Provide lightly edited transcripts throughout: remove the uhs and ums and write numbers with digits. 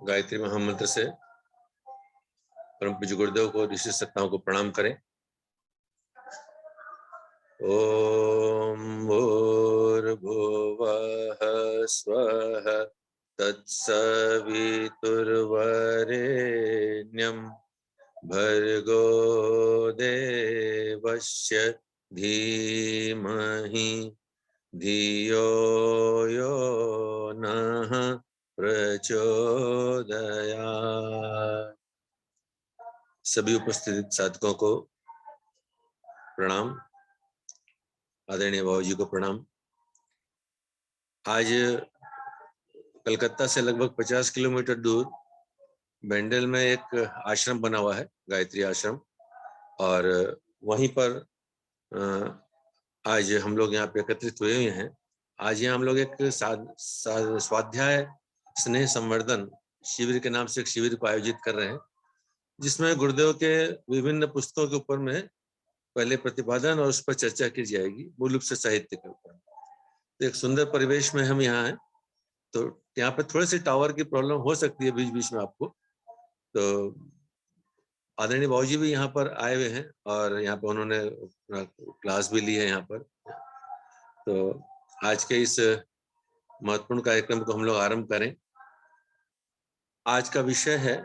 गायत्री महामंत्र से परम पूज्य गुरुदेव को, ऋषि सत्ताओं को प्रणाम करें। ओम भूर्भुवः स्वः तत्सवितुर्वरेण्यं भर्गो देवस्य धीमहि धियो यो नः प्रचोदयात्। सभी उपस्थित साधकों को प्रणाम, आदरणीय बाबूजी को प्रणाम। आज कलकत्ता से लगभग 50 किलोमीटर दूर बेंडल में एक आश्रम बना हुआ है, गायत्री आश्रम, और वहीं पर आज हम लोग यहाँ पे एकत्रित हुए हुए हैं। आज यहाँ हम लोग एक स्वाध्याय स्नेह संवर्धन शिविर के नाम से एक शिविर को आयोजित कर रहे हैं, जिसमें गुरुदेव के विभिन्न पुस्तकों के ऊपर में पहले प्रतिपादन और उस पर चर्चा की जाएगी, मूल रूप से साहित्य के ऊपर। तो एक सुंदर परिवेश में हम यहाँ हैं, तो यहाँ पे थोड़े से टावर की प्रॉब्लम हो सकती है बीच बीच में आपको। तो आदरणीय बाबूजी भी यहाँ पर आए हुए हैं और यहाँ पर उन्होंने क्लास भी ली है यहाँ पर। तो आज के इस महत्वपूर्ण कार्यक्रम को हम लोग आरंभ करें। आज का विषय है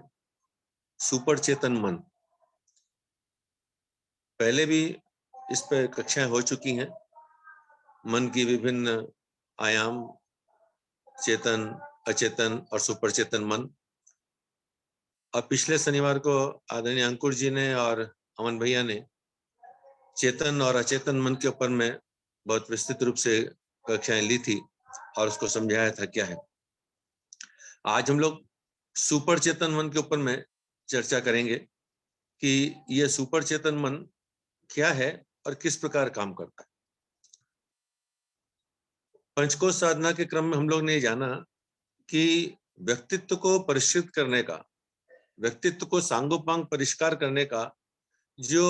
सुपर चेतन मन। पहले भी इस पर कक्षाएं हो चुकी हैं, मन की विभिन्न आयाम, चेतन, अचेतन और सुपर चेतन मन। और पिछले शनिवार को आदरणीय अंकुर जी ने और अमन भैया ने चेतन और अचेतन मन के ऊपर में बहुत विस्तृत रूप से कक्षाएं ली थी और उसको समझाया था क्या है। आज हम लोग सुपर चेतन मन के ऊपर में चर्चा करेंगे कि ये सुपर चेतन मन क्या है और किस प्रकार काम करता है। पंचकोश साधना के क्रम में हम लोग ने जाना कि व्यक्तित्व को परिष्कृत करने का, व्यक्तित्व को सांगोपांग परिष्कार करने का जो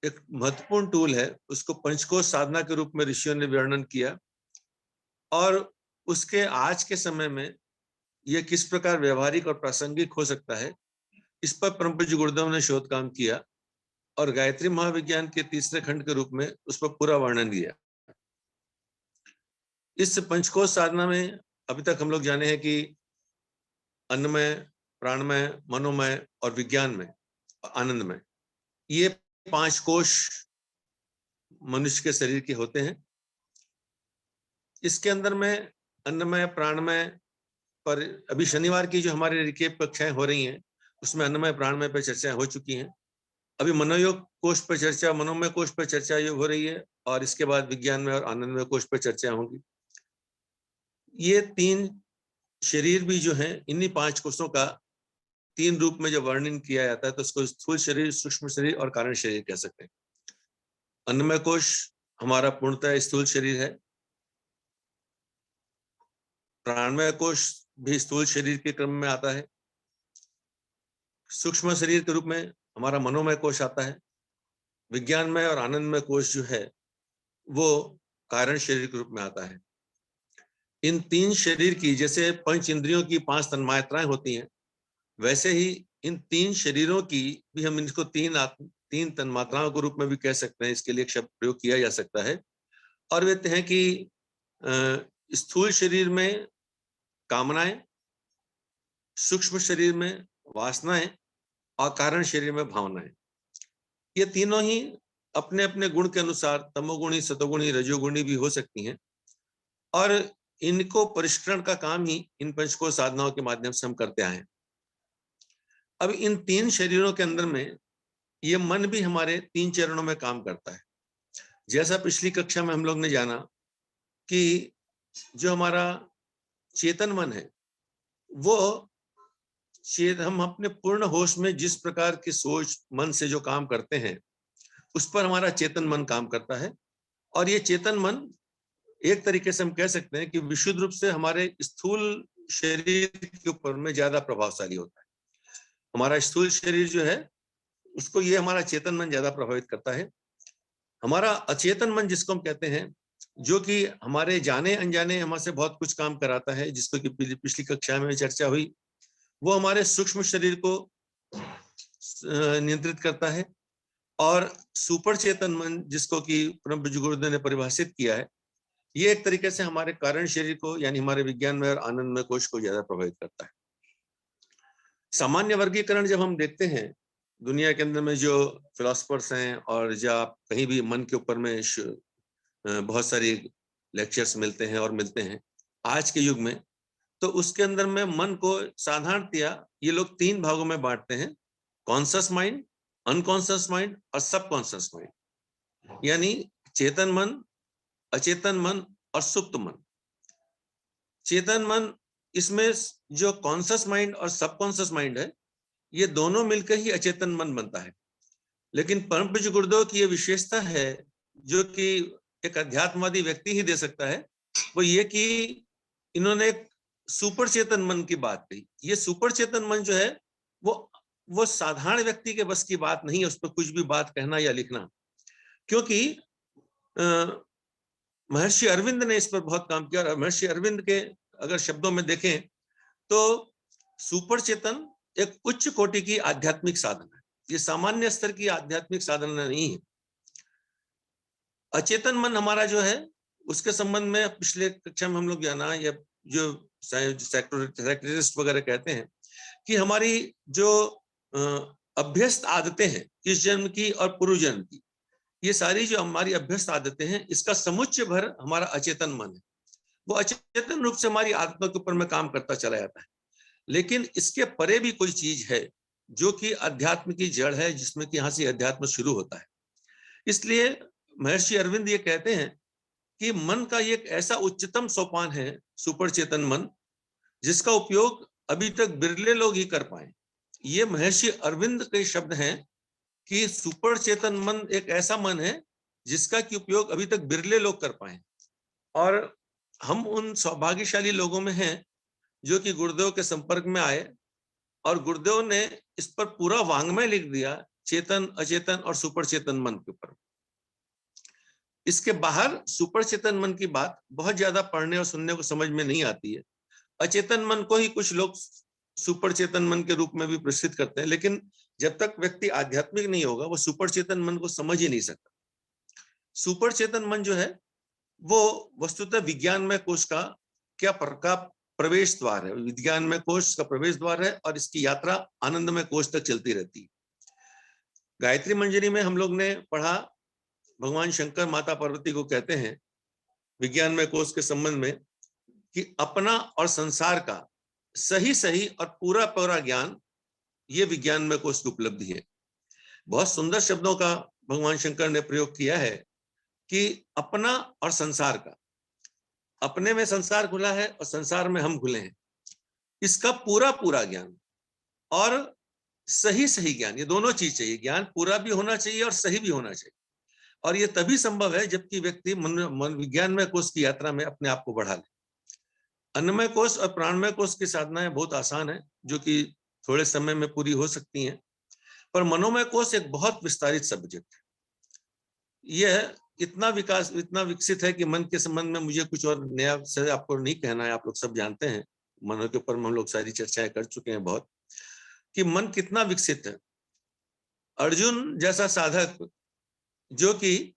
एक महत्वपूर्ण टूल है, उसको पंचकोश साधना के रूप में ऋषियों ने वर्णन किया। और उसके आज के समय में यह किस प्रकार व्यवहारिक और प्रासंगिक हो सकता है, इस पर परम पूज्य गुरुदेव ने शोध काम किया और गायत्री महाविज्ञान के तीसरे खंड के रूप में उस पर पूरा वर्णन दिया। इस पंचकोश साधना में अभी तक हम लोग जाने हैं कि अन्नमय, प्राणमय, मनोमय और विज्ञानमय, आनंदमय, ये 5 कोश मनुष्य के शरीर के होते हैं। इसके अंदर में अन्नमय, प्राणमय पर अभी शनिवार की जो हमारे रिकेप कक्षाएं हो रही हैं, उसमें अन्नमय, प्राणमय पर चर्चा हो चुकी हैं। अभी मनोयोग कोश पर चर्चा, मनोमय कोश पर चर्चा हो रही है और इसके बाद विज्ञान में और आनंदमय कोश पर चर्चा होगी। ये 3 शरीर भी जो है, इन्हीं 5 कोशों का 3 रूप में जब वर्णन किया जाता है तो उसको स्थूल शरीर, सूक्ष्म शरीर और कारण शरीर कह सकते हैं। अन्नमय कोश हमारा पूर्णतः स्थूल शरीर है। प्राणमय कोश भी स्थूल शरीर के क्रम में आता है। सूक्ष्म शरीर के रूप में हमारा मनोमय कोश आता है। विज्ञानमय और आनंदमय कोश जो है वो कारण शरीर के रूप में आता है। इन 3 शरीर की, जैसे 5 इंद्रियों की 5 तन्मात्राएं होती हैं, वैसे ही इन 3 शरीरों की भी हम इनको 3 तन्मात्राओं के रूप में भी कह सकते हैं। इसके लिए एक शब्द प्रयोग किया जा सकता है और वे हैं कि स्थूल शरीर में कामनाएं, सूक्ष्म शरीर में वासनाएं और कारण शरीर में भावनाएं। ये तीनों ही अपने अपने गुण के अनुसार तमोगुणी, सतोगुणी, रजोगुणी भी हो सकती हैं और इनको परिष्करण का काम ही इन पंचकोश साधनाओं के माध्यम से हम करते आए हैं। अब इन 3 शरीरों के अंदर में ये मन भी हमारे 3 चरणों में काम करता है। जैसा पिछली कक्षा में हम लोग ने जाना कि जो हमारा चेतन मन है वो हम अपने पूर्ण होश में जिस प्रकार की सोच मन से जो काम करते हैं उस पर हमारा चेतन मन काम करता है। और ये चेतन मन एक तरीके से हम कह सकते हैं कि विशुद्ध रूप से हमारे स्थूल शरीर के ऊपर में ज्यादा प्रभावशाली होता है। हमारा स्थूल शरीर जो है उसको ये हमारा चेतन मन ज्यादा प्रभावित करता है। हमारा अचेतन मन जिसको हम कहते हैं, जो कि हमारे जाने अनजाने हमसे बहुत कुछ काम कराता है, जिसको कि पिछली कक्षा में चर्चा हुई, वो हमारे सूक्ष्म शरीर को नियंत्रित करता है। और सुपर चेतन मन जिसको कि परम पूज्य गुरुदेव ने परिभाषित किया है, ये एक तरीके से हमारे कारण शरीर को यानी हमारे विज्ञान में और आनंद में कोश को ज्यादा प्रभावित करता है। सामान्य वर्गीकरण जब हम देखते हैं दुनिया के अंदर में, जो फिलोसफर्स हैं और जब आप कहीं भी मन के ऊपर में बहुत सारी लेक्चर्स मिलते हैं और मिलते हैं आज के युग में, तो उसके अंदर में मन को साधारणतया ये लोग 3 भागों में बांटते हैं: कॉन्शियस माइंड, अनकॉन्शियस माइंड और सबकॉन्शियस माइंड। यानी चेतन मन, अचेतन मन और सुप्त मन। चेतन मन, इसमें जो कॉन्शियस माइंड और सबकॉन्शियस माइंड है, ये दोनों मिलकर ही अचेतन मन बनता है। लेकिन परम पूज्य गुरुदेव की ये विशेषता है, जो कि एक अध्यात्मवादी व्यक्ति ही दे सकता है, वो ये कि इन्होंने एक सुपर चेतन मन की बात कही। ये सुपर चेतन मन जो है वो साधारण व्यक्ति के बस की बात नहीं है, उस पर कुछ भी बात कहना या लिखना। क्योंकि महर्षि अरविंद ने इस पर बहुत काम किया, और महर्षि अरविंद के अगर शब्दों में देखें तो सुपर चेतन एक उच्च कोटि की आध्यात्मिक साधना है, ये सामान्य स्तर की आध्यात्मिक साधना नहीं है। अचेतन मन हमारा जो है, उसके संबंध में पिछले कक्षा में हम लोग जाना, या जो साइकोलॉजिस्ट वगैरह कहते हैं कि हमारी जो अभ्यस्त आदतें हैं इस जन्म की और पूर्व जन्म की, ये सारी जो हमारी अभ्यस्त आदतें हैं, इसका समुच्चय भर हमारा अचेतन मन है। वो अचेतन रूप से हमारी आदतों के ऊपर में काम करता चला जाता है। लेकिन इसके परे भी कोई चीज है जो कि अध्यात्म की जड़ है, जिसमें कि यहाँ से अध्यात्म शुरू होता है। इसलिए महर्षि अरविंद ये कहते हैं कि मन का एक ऐसा उच्चतम सोपान है सुपर चेतन मन, जिसका उपयोग अभी तक बिरले लोग ही कर पाए। ये महर्षि अरविंद के शब्द हैं कि सुपर चेतन मन एक ऐसा मन है जिसका कि उपयोग अभी तक बिरले लोग कर पाए। और हम उन सौभाग्यशाली लोगों में हैं जो कि गुरुदेव के संपर्क में आए, और गुरुदेव ने इस पर पूरा वांग्मय लिख दिया, चेतन, अचेतन और सुपर चेतन मन के ऊपर। इसके बाहर सुपर चेतन मन की बात बहुत ज्यादा पढ़ने और सुनने को समझ में नहीं आती है। अचेतन मन को ही कुछ लोग सुपर चेतन मन के रूप में भी प्रसिद्ध करते हैं, लेकिन जब तक व्यक्ति आध्यात्मिक नहीं होगा, वो सुपर चेतन मन को समझ ही नहीं सकता। सुपर चेतन मन जो है, वो वस्तुतः विज्ञानमय कोश का प्रवेश द्वार है, विज्ञानमय कोश का प्रवेश द्वार है, और इसकी यात्रा आनंदमय कोश तक चलती रहती है। गायत्री मंजरी में हम लोग ने पढ़ा, भगवान शंकर माता पार्वती को कहते हैं विज्ञानमय कोश के संबंध में कि अपना और संसार का सही सही और पूरा पूरा ज्ञान, ये विज्ञानमय कोश की उपलब्धि है। बहुत सुंदर शब्दों का भगवान शंकर ने प्रयोग किया है कि अपना और संसार का, अपने में संसार खुला है और संसार में हम खुले हैं, इसका पूरा पूरा ज्ञान और सही सही ज्ञान, ये दोनों चीज चाहिए। ज्ञान पूरा भी होना चाहिए और सही भी होना चाहिए, और ये तभी संभव है जबकि व्यक्ति मन विज्ञानमय कोश की यात्रा में अपने आप को बढ़ा ले। अन्नमय कोश और प्राणमय कोश की साधनाएं बहुत आसान है, जो कि थोड़े समय में पूरी हो सकती हैं, पर मनोमय कोश एक बहुत विस्तारित सब्जेक्ट है। यह इतना विकसित है कि मन के संबंध में मुझे कुछ और नया से आपको नहीं कहना है, आप लोग सब जानते हैं, मन के ऊपर हम लोग सारी चर्चाएं कर चुके हैं बहुत, कि मन कितना विकसित है। अर्जुन जैसा साधक, जो कि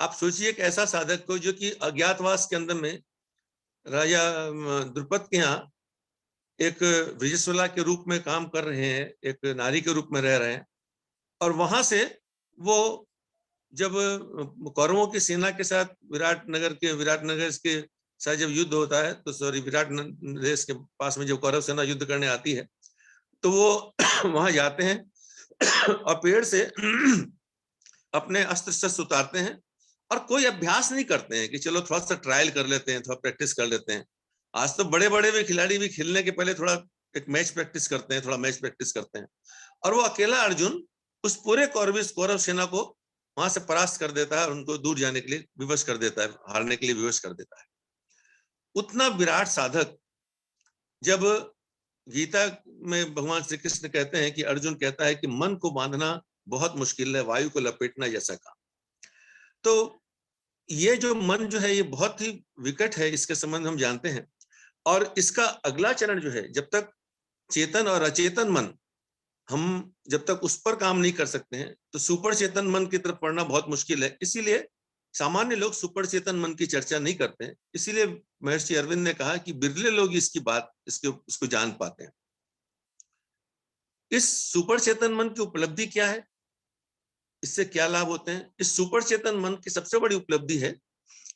आप सोचिए एक ऐसा साधक को जो कि अज्ञातवास के अंदर में राजा द्रुपद के यहाँ एक विजयसुला के रूप में काम कर रहे हैं, एक नारी के रूप में रह रहे हैं, और वहां से वो जब कौरवों की सेना के साथ विराटनगर के साथ जब युद्ध होता है, तो सॉरी विराट देश के पास में जब कौरव सेना युद्ध करने आती है, तो वो वहां जाते हैं और पेड़ से अपने अस्त्र शस्त्र उतारते हैं, और कोई अभ्यास नहीं करते हैं कि चलो थोड़ा सा ट्रायल कर लेते हैं, थोड़ा प्रैक्टिस कर लेते हैं। आज तो बड़े बड़े भी खिलाड़ी भी खेलने के पहले थोड़ा एक मैच प्रैक्टिस करते हैं, थोड़ा मैच प्रैक्टिस करते हैं, और वो अकेला अर्जुन उस पूरे कौरव सेना को वहां से परास्त कर देता है और उनको दूर जाने के लिए विवश कर देता है, हारने के लिए विवश कर देता है। उतना विराट साधक जब गीता में भगवान श्री कृष्ण कहते हैं कि अर्जुन कहता है कि मन को बांधना बहुत मुश्किल है, वायु को लपेटना जैसा काम। तो ये जो मन जो है ये बहुत ही विकट है, इसके संबंध हम जानते हैं। और इसका अगला चरण जो है, जब तक चेतन और अचेतन मन, हम जब तक उस पर काम नहीं कर सकते हैं तो सुपर चेतन मन की तरफ पढ़ना बहुत मुश्किल है। इसीलिए सामान्य लोग सुपर चेतन मन की चर्चा नहीं करते हैं। इसीलिए महर्षि अरविंद ने कहा कि बिरले लोग इसकी बात इसको जान पाते हैं। इस सुपर चेतन मन की उपलब्धि क्या है, इससे क्या लाभ होते हैं? इस सुपर चेतन मन की सबसे बड़ी उपलब्धि है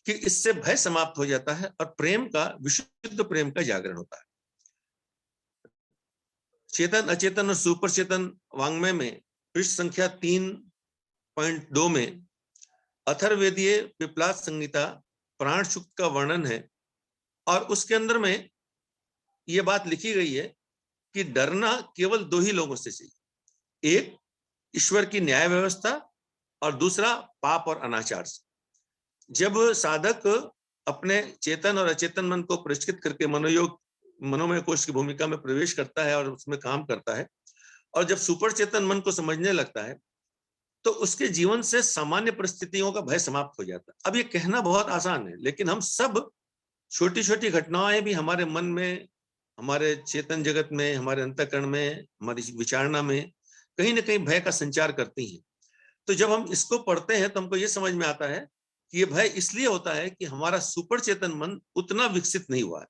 कि इससे भय समाप्त हो जाता है और प्रेम का, विशुद्ध प्रेम का जागरण होता है। चेतन, अचेतन और सुपर चेतन वांग्मय में पृष्ठ संख्या 3.2 में अथर्ववेदीय पिपलाद संहिता प्राण सुक्त का वर्णन है। और उसके अंदर में यह बात लिखी गई है कि डरना केवल दो ही लोगों से चाहिए, एक ईश्वर की न्याय व्यवस्था और दूसरा पाप और अनाचार से। जब साधक अपने चेतन और अचेतन मन को परिष्कृत करके मनोमय कोश की भूमिका में प्रवेश करता है और उसमें काम करता है, और जब सुपर चेतन मन को समझने लगता है, तो उसके जीवन से सामान्य परिस्थितियों का भय समाप्त हो जाता है। अब ये कहना बहुत आसान है, लेकिन हम सब छोटी छोटी घटनाएं भी हमारे मन में, हमारे चेतन जगत में, हमारे अंतःकरण में, हमारी विचारणा में कहीं ना कहीं भय का संचार करती हैं। तो जब हम इसको पढ़ते हैं तो हमको ये समझ में आता है कि ये भय इसलिए होता है कि हमारा सुपर चेतन मन उतना विकसित नहीं हुआ है।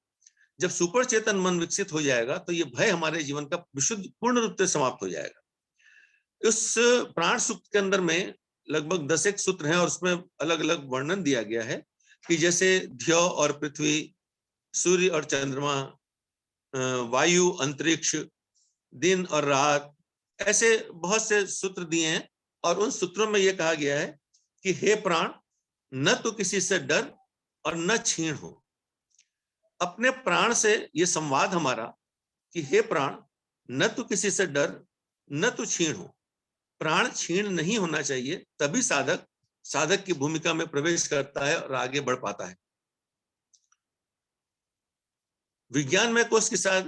जब सुपर चेतन मन विकसित हो जाएगा तो ये भय हमारे जीवन का विशुद्ध पूर्ण रूप से समाप्त हो जाएगा। उस प्राण सूक्त के अंदर में लगभग 10 सूत्र हैं और उसमें अलग अलग वर्णन दिया गया है कि जैसे ध्यो और पृथ्वी, सूर्य और चंद्रमा, वायु, अंतरिक्ष, दिन और रात, ऐसे बहुत से सूत्र दिए हैं। और उन सूत्रों में यह कहा गया है कि हे प्राण, न तो किसी से डर और न छीण हो। अपने प्राण से ये संवाद हमारा कि हे प्राण, न तो किसी से डर न तो छीण हो। प्राण छीण नहीं होना चाहिए, तभी साधक की भूमिका में प्रवेश करता है और आगे बढ़ पाता है। विज्ञान में कोश के साथ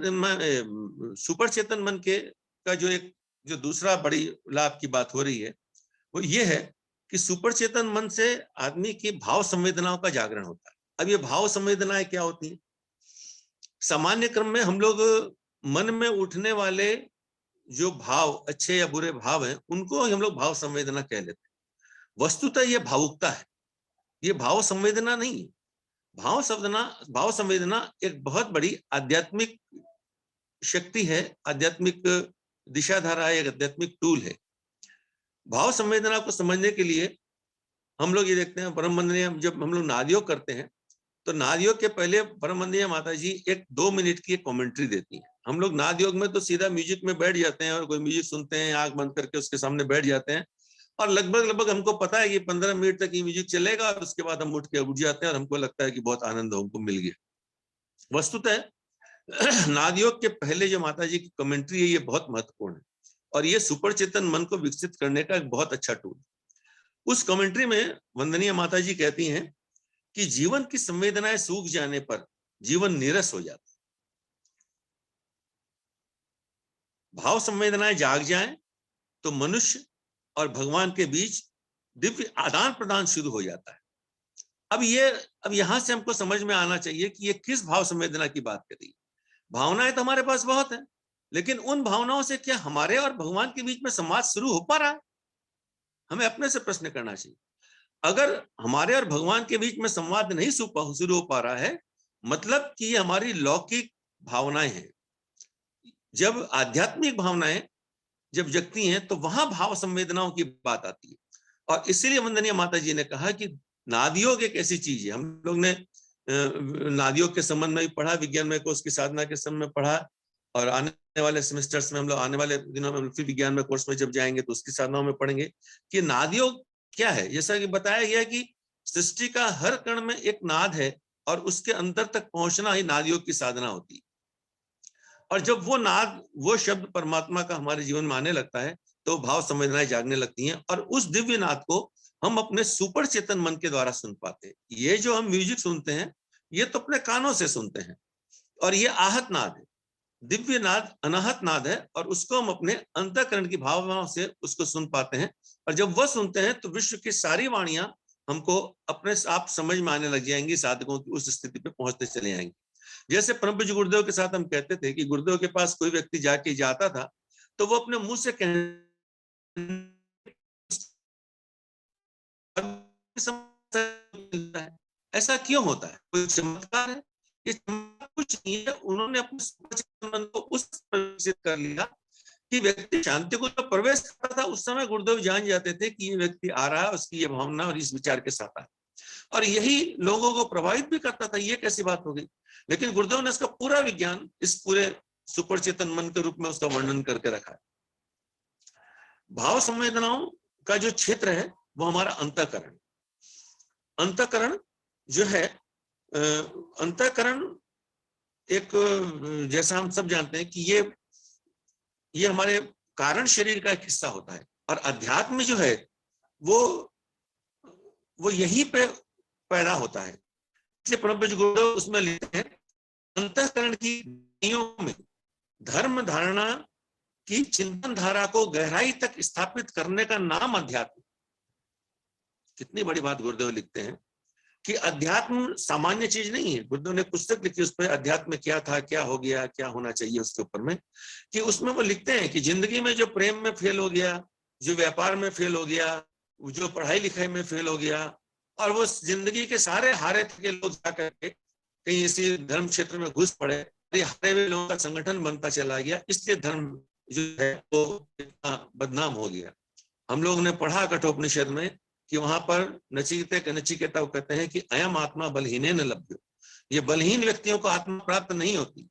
सुपर चेतन मन के का जो दूसरा बड़ी लाभ की बात हो रही है वो ये है कि सुपर चेतन मन से आदमी की भाव संवेदनाओं का जागरण होता है। अब ये भाव संवेदनाएं क्या होती हैं? सामान्य क्रम में हम लोग मन में उठने वाले जो भाव, अच्छे या बुरे भाव हैं, उनको हम लोग भाव संवेदना कह लेते हैं। वस्तुतः ये भावुकता है, ये भाव संवेदना नहीं है। भाव संवेदना एक बहुत बड़ी आध्यात्मिक शक्ति है, आध्यात्मिक दिशाधारा है, एक आध्यात्मिक टूल है। भाव संवेदना को समझने के लिए हम लोग ये देखते हैं, परम वंदनीय जब हम लोग नादयोग करते हैं तो नादयोग के पहले परम वंदनीय माता जी 1-2 मिनट की कमेंट्री देती हैं। हम लोग नादयोग में तो सीधा म्यूजिक में बैठ जाते हैं और कोई म्यूजिक सुनते हैं, आंख बंद करके उसके सामने बैठ जाते हैं और लगभग हमको पता है कि 15 मिनट तक ये म्यूजिक चलेगा और उसके बाद हम उठ जाते हैं और हमको लगता है कि बहुत आनंद हमको मिल गया। वस्तुतः नादयोग के पहले जो माता जी की कमेंट्री है ये बहुत महत्वपूर्ण है और ये सुपर चेतन मन को विकसित करने का एक बहुत अच्छा टूल। उस कमेंट्री में वंदनीय माता जी कहती हैं कि जीवन की संवेदनाएं सूख जाने पर जीवन नीरस हो जाता है। भाव संवेदनाएं जाग जाएं तो मनुष्य और भगवान के बीच दिव्य आदान प्रदान शुरू हो जाता है। अब यहां से हमको समझ में आना चाहिए कि ये किस भाव संवेदना की बात कर रही है। भावनाएं तो हमारे पास बहुत है, लेकिन उन भावनाओं से क्या हमारे और भगवान के बीच में संवाद शुरू हो पा रहा है? हमें अपने से प्रश्न करना चाहिए। अगर हमारे और भगवान के बीच में संवाद नहीं शुरू हो पा रहा है, मतलब कि ये हमारी लौकिक भावनाएं हैं। जब आध्यात्मिक भावनाएं जब जगती हैं तो वहां भाव संवेदनाओं की बात आती है। और इसीलिए वंदनीय माता जी ने कहा कि नादयोग एक ऐसी चीज है। हम लोग ने नादयोग के संबंध में भी पढ़ा, विज्ञान में कोर्स की साधना के संबंध में पढ़ा और आने वाले सेमेस्टर्स में हम लोग आने वाले दिनों में फिर विज्ञान में कोर्स में जब जाएंगे तो उसकी साधनाओं में पढ़ेंगे कि नादयोग क्या है। जैसा कि बताया गया कि सृष्टि का हर कण में एक नाद है और उसके अंतर तक पहुंचना ही नादयोग की साधना होती है। और जब वो नाद, वो शब्द परमात्मा का हमारे जीवन में आने लगता है तो भाव संवेदनाएं जागने लगती हैं और उस दिव्य नाद को हम अपने सुपर चेतन मन के द्वारा सुन पाते हैं। ये जो हम म्यूजिक सुनते हैं ये तो अपने कानों से सुनते हैं और ये आहत नाद है। दिव्य नाद अनाहत नाद है, और उसको हम अपने अंतःकरण की भावनाओं से उसको सुन पाते हैं। और जब वह सुनते हैं तो विश्व की सारी वाणियां हमको अपने आप समझ में आने लग जाएंगी, साधकों की उस स्थिति पे पहुंचते चले आएंगे। जैसे परम पूज्य गुरुदेव के साथ हम कहते थे कि गुरुदेव के पास कोई व्यक्ति जाके जाता था तो वो अपने मुंह से ऐसा क्यों होता है? कोई चमत्कार है? ये चमत्कार कुछ नहीं है, उन्होंने अपने मन को उस परिचित कर लिया कि व्यक्ति शांति को जब प्रवेश करता था उस समय गुरुदेव जान जाते थे कि ये व्यक्ति आ रहा है, उसकी ये भावना और इस विचार के साथ आया, और यही लोगों को प्रभावित भी करता था। ये कैसी बात हो गई? लेकिन गुरुदेव ने इसका पूरा विज्ञान इस पूरे सुपर चेतन मन के रूप में उसका वर्णन करके रखा है। भाव संवेदनाओं का जो क्षेत्र है वो हमारा अंतःकरण। अंतःकरण जो है, अंतःकरण एक, जैसा हम सब जानते हैं कि ये हमारे कारण शरीर का एक हिस्सा होता है, और अध्यात्म जो है वो यहीं पे पैदा होता है। इसलिए परम पूज्य गुरुदेव उसमें लिखते हैं, अंतःकरण की नींवों में धर्म धारणा की चिंतन धारा को गहराई तक स्थापित करने का नाम अध्यात्म। कितनी बड़ी बात गुरुदेव लिखते हैं कि अध्यात्म सामान्य चीज नहीं है। गुरुदेव ने पुस्तक लिखी उस पर, अध्यात्म में क्या था, क्या हो गया, क्या होना चाहिए उसके ऊपर में, कि उसमें वो लिखते हैं कि जिंदगी में जो प्रेम में फेल हो गया, जो व्यापार में फेल हो गया, जो पढ़ाई लिखाई में फेल हो गया, और वो जिंदगी के सारे हारे थे लोग जाकर के कहीं इसी धर्म क्षेत्र में घुस पड़े, हारे हुए लोगों का संगठन बनता चला गया, इसलिए धर्म जो है वो इतना बदनाम हो गया। हम लोग ने पढ़ा कठोपनिषद में कि वहां पर नचिकेता कहते हैं कि अयम आत्मा बलहीने न लभ्यो, ये बलहीन व्यक्तियों को आत्मा प्राप्त नहीं होती।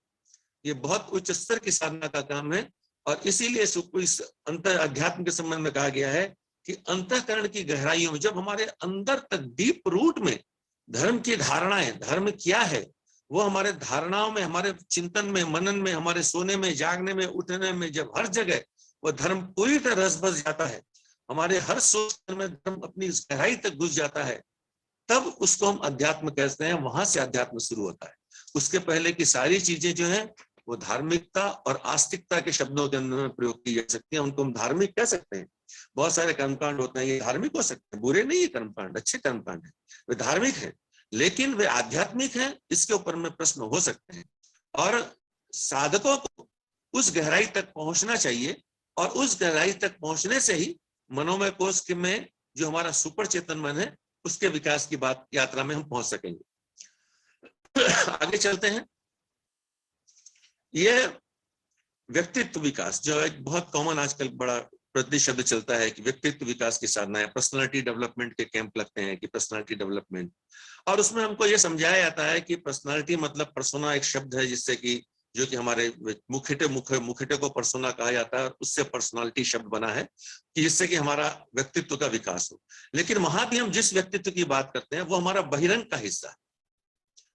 ये बहुत उच्च स्तर की साधना का काम है, और इसीलिए इस अंतर अध्यात्म के संबंध में कहा गया है कि अंतःकरण की गहराइयों में, जब हमारे अंदर तक डीप रूट में धर्म की धारणाएं, धर्म क्या है, वो हमारे धारणाओं में, हमारे चिंतन में, मनन में, हमारे सोने में, जागने में, उठने में, जब हर जगह वो धर्म पूरी तरह रस बस जाता है, हमारे हर सोच में धर्म अपनी गहराई तक घुस जाता है, तब उसको हम अध्यात्म कहते हैं। वहां से अध्यात्म शुरू होता है। उसके पहले की सारी चीजें जो है वो धार्मिकता और आस्तिकता के शब्दों के अंदर प्रयोग की जा सकती है। उनको हम धार्मिक कह सकते हैं। बहुत सारे कर्मकांड होते हैं, ये धार्मिक हो सकते हैं, बुरे नहीं है कर्मकांड, अच्छे कर्मकांड है, वे धार्मिक है, लेकिन वे आध्यात्मिक हैं, इसके ऊपर में प्रश्न हो सकते हैं। और साधकों को उस गहराई तक पहुंचना चाहिए, और उस गहराई तक पहुंचने से ही मनोमय कोश में जो हमारा सुपर चेतन मन है उसके विकास की बात यात्रा में हम पहुंच सकेंगे। आगे चलते हैं। ये व्यक्तित्व विकास जो एक बहुत कॉमन आजकल बड़ा प्रति शब्द चलता है कि व्यक्तित्व विकास की साधना है, पर्सनालिटी डेवलपमेंट के कैंप लगते हैं कि पर्सनालिटी डेवलपमेंट, और उसमें हमको ये समझाया जाता है कि पर्सनालिटी मतलब पर्सोना एक शब्द है जिससे कि जो कि हमारे मुखिटे को पर्सोना कहा जाता है, और उससे पर्सनालिटी शब्द बना है कि जिससे कि हमारा व्यक्तित्व का विकास हो। लेकिन वहां भी हम जिस व्यक्तित्व की बात करते हैं वो हमारा बहिरंग का हिस्सा है,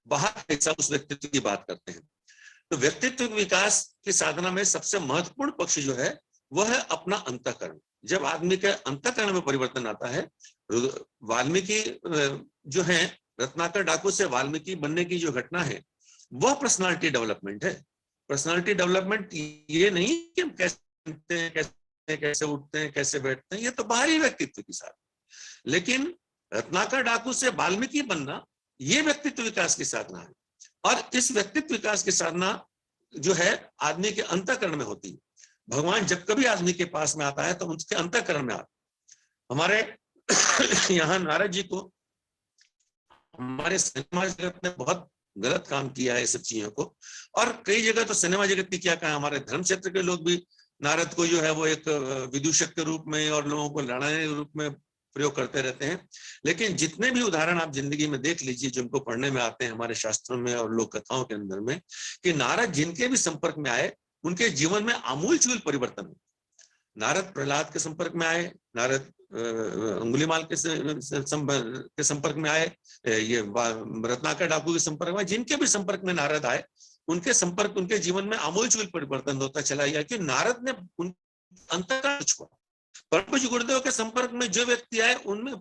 बाहर का हिस्सा उस व्यक्तित्व की बात करते हैं। तो व्यक्तित्व विकास की साधना में सबसे महत्वपूर्ण पक्ष जो है वह है अपना अंतःकरण। जब आदमी के अंतःकरण में परिवर्तन आता है, वाल्मीकि जो है, रत्नाकर डाकू से वाल्मीकि बनने की जो घटना है वह पर्सनालिटी डेवलपमेंट है। पर्सनालिटी डेवलपमेंट ये नहीं कि हम कैसे बनते हैं, कैसे उठते हैं, कैसे बैठते हैं, ये तो बाहरी व्यक्तित्व की साथ, लेकिन रत्नाकर डाकू से वाल्मीकि बनना ये व्यक्तित्व विकास की साधना है। और इस व्यक्तित्व विकास की साधना जो है आदमी के अंतःकरण में होती है। भगवान जब कभी आदमी के पास में आता है तो उसके अंतःकरण में आता। हमारे यहाँ नारद जी को हमारे सिनेमा जगत ने बहुत गलत काम किया है सब चीजों को, और कई जगह तो सिनेमा जगत ने क्या कहा, हमारे धर्म क्षेत्र के लोग भी नारद को जो है वो एक विदूषक के रूप में और लोगों को लड़ाने के रूप में प्रयोग करते रहते हैं। लेकिन जितने भी उदाहरण आप जिंदगी में देख लीजिए जो हमको पढ़ने में आते हैं हमारे शास्त्रों में और लोक कथाओं के अंदर में, कि नारद जिनके भी संपर्क में आए उनके जीवन में आमूल-चूल परिवर्तन हुए। नारद प्रहलाद के संपर्क में आए, नारद अंगुलीमाल के संपर्क में आए, ये रत्नाकर डाकू के संपर्क में, जिनके भी संपर्क में नारद आए उनके जीवन में आमूल-चूल परिवर्तन होता चला गया कि नारद ने अंतःकरण छुआ। परम पूज्य गुरुदेव के संपर्क में जो व्यक्ति आए उनमें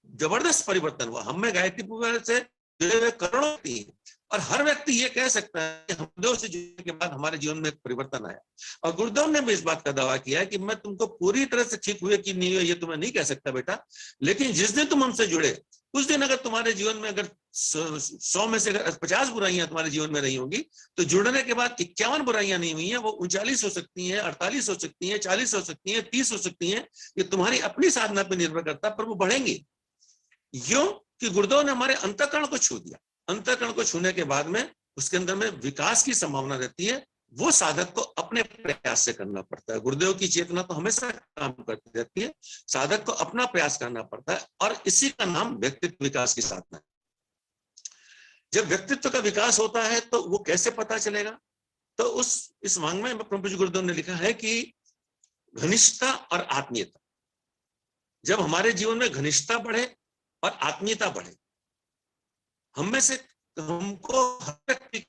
जबरदस्त परिवर्तन हुआ। हम में गायत्री पूजा से जो करोड़ों व्यक्ति हैं, और हर व्यक्ति ये कह सकता है कि हम गुरुदेव से जुड़ने के बाद हमारे जीवन में एक परिवर्तन आया। और गुरुदेव ने भी इस बात का दावा किया है कि मैं तुमको पूरी तरह से ठीक हुए कि नहीं हुए ये तुम्हें नहीं कह सकता बेटा, लेकिन जिस दिन तुम हमसे जुड़े उस दिन अगर तुम्हारे जीवन में अगर 100 में से अगर 50 बुराइयां तुम्हारे जीवन में रही होंगी तो जुड़ने के बाद 51 बुराइयां नहीं हुई हैं, वो 39 हो सकती हैं, 48 हो सकती हैं, 40 हो सकती हैं, 30 हो सकती हैं। ये तुम्हारी अपनी साधना पर निर्भर करता है, पर वो बढ़ेंगी। यूं कि गुरुदेव ने हमारे अंतःकरण को छू दिया। अंतःकरण को छूने के बाद में उसके अंदर में विकास की संभावना रहती है। वो साधक को अपने प्रयास से करना पड़ता है। गुरुदेव की चेतना तो हमेशा काम करती रहती है, साधक को अपना प्रयास करना पड़ता है, और इसी का नाम व्यक्तित्व विकास की साधना है। जब व्यक्तित्व का विकास होता है तो वो कैसे पता चलेगा? तो इस मांग में परम पूज्य गुरुदेव ने लिखा है कि घनिष्ठता और आत्मीयता। जब हमारे जीवन में घनिष्ठता बढ़े और आत्मीयता बढ़े, हम में से हमको हर व्यक्ति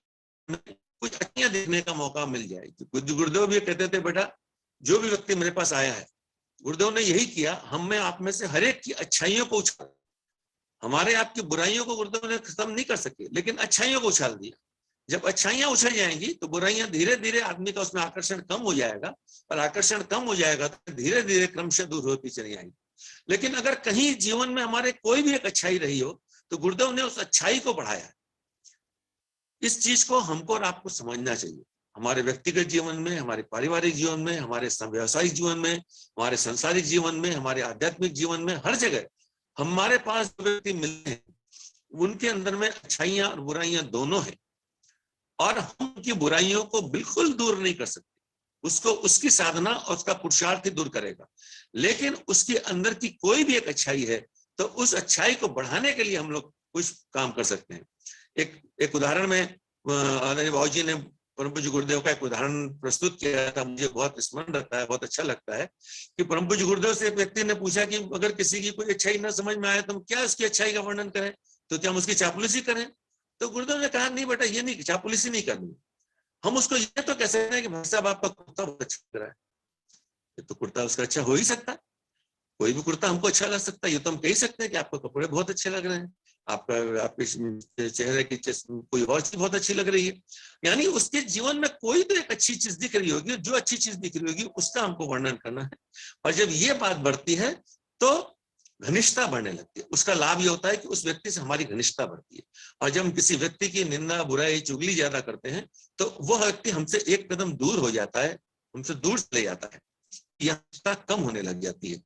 कुछ अच्छियां देखने का मौका मिल जाए। गुरुदेव भी कहते थे, बेटा जो भी व्यक्ति मेरे पास आया है, गुरुदेव ने यही किया, हम में आप में से हर एक की अच्छाइयों को उछाल, हमारे आपकी बुराइयों को गुरुदेव ने खत्म नहीं कर सके, लेकिन अच्छाइयों को उछाल दिया। जब अच्छाइयां उछल जाएंगी तो बुराइयां धीरे धीरे आदमी का उसमें आकर्षण कम हो जाएगा, और आकर्षण कम हो जाएगा तो धीरे धीरे क्रमशः दूर होती चली आएगी। लेकिन अगर कहीं जीवन में हमारे कोई भी एक अच्छाई रही हो तो गुरुदेव ने उस अच्छाई को बढ़ाया। इस चीज को हमको और आपको समझना चाहिए। हमारे व्यक्तिगत जीवन में, हमारे पारिवारिक जीवन में, हमारे व्यावसायिक जीवन में, हमारे सांसारिक जीवन में, हमारे आध्यात्मिक जीवन में, हर जगह हमारे पास जो व्यक्ति मिलते हैं उनके अंदर में अच्छाइयां और बुराइयां दोनों हैं, और हम उनकी बुराइयों को बिल्कुल दूर नहीं कर सकते। उसको उसकी साधना और उसका पुरुषार्थ ही दूर करेगा, लेकिन उसके अंदर की कोई भी एक अच्छाई है तो उस अच्छाई को बढ़ाने के लिए हम लोग कुछ काम कर सकते हैं। एक उदाहरण में आदरणीय बाबू जी ने परम पूज्य गुरुदेव का एक उदाहरण प्रस्तुत किया था, मुझे बहुत स्मरण रहता है, बहुत अच्छा लगता है कि परम पूज्य गुरुदेव से एक व्यक्ति ने पूछा कि अगर किसी की कोई अच्छाई ना समझ में आए तो हम क्या उसकी अच्छाई का वर्णन करें, तो क्या हम उसकी चापलूसी करें? तो गुरुदेव ने कहा, नहीं बेटा, ये नहीं, चापलूसी नहीं करनी। हम उसको ये तो कह सकते हैं कि भाई साहब आपका कुर्ता बहुत अच्छा लग रहा है। तो कुर्ता उसका अच्छा हो ही सकता है, कोई भी कुर्ता हमको अच्छा लग सकता है। ये तो हम कह सकते हैं कि आपके कपड़े बहुत अच्छे लग रहे हैं, आपके चेहरे की कोई और चीज बहुत अच्छी लग रही है। यानी उसके जीवन में कोई तो एक अच्छी चीज दिख रही होगी, जो अच्छी चीज दिख रही होगी उसका हमको वर्णन करना है। और जब ये बात बढ़ती है तो घनिष्ठता बढ़ने लगती है। उसका लाभ ये होता है कि उस व्यक्ति से हमारी घनिष्ठता बढ़ती है। और जब हम किसी व्यक्ति की निंदा, बुराई, चुगली ज्यादा करते हैं तो वह व्यक्ति हमसे एक कदम दूर हो जाता है, हमसे दूर चले जाता है, यह कम होने लग जाती है।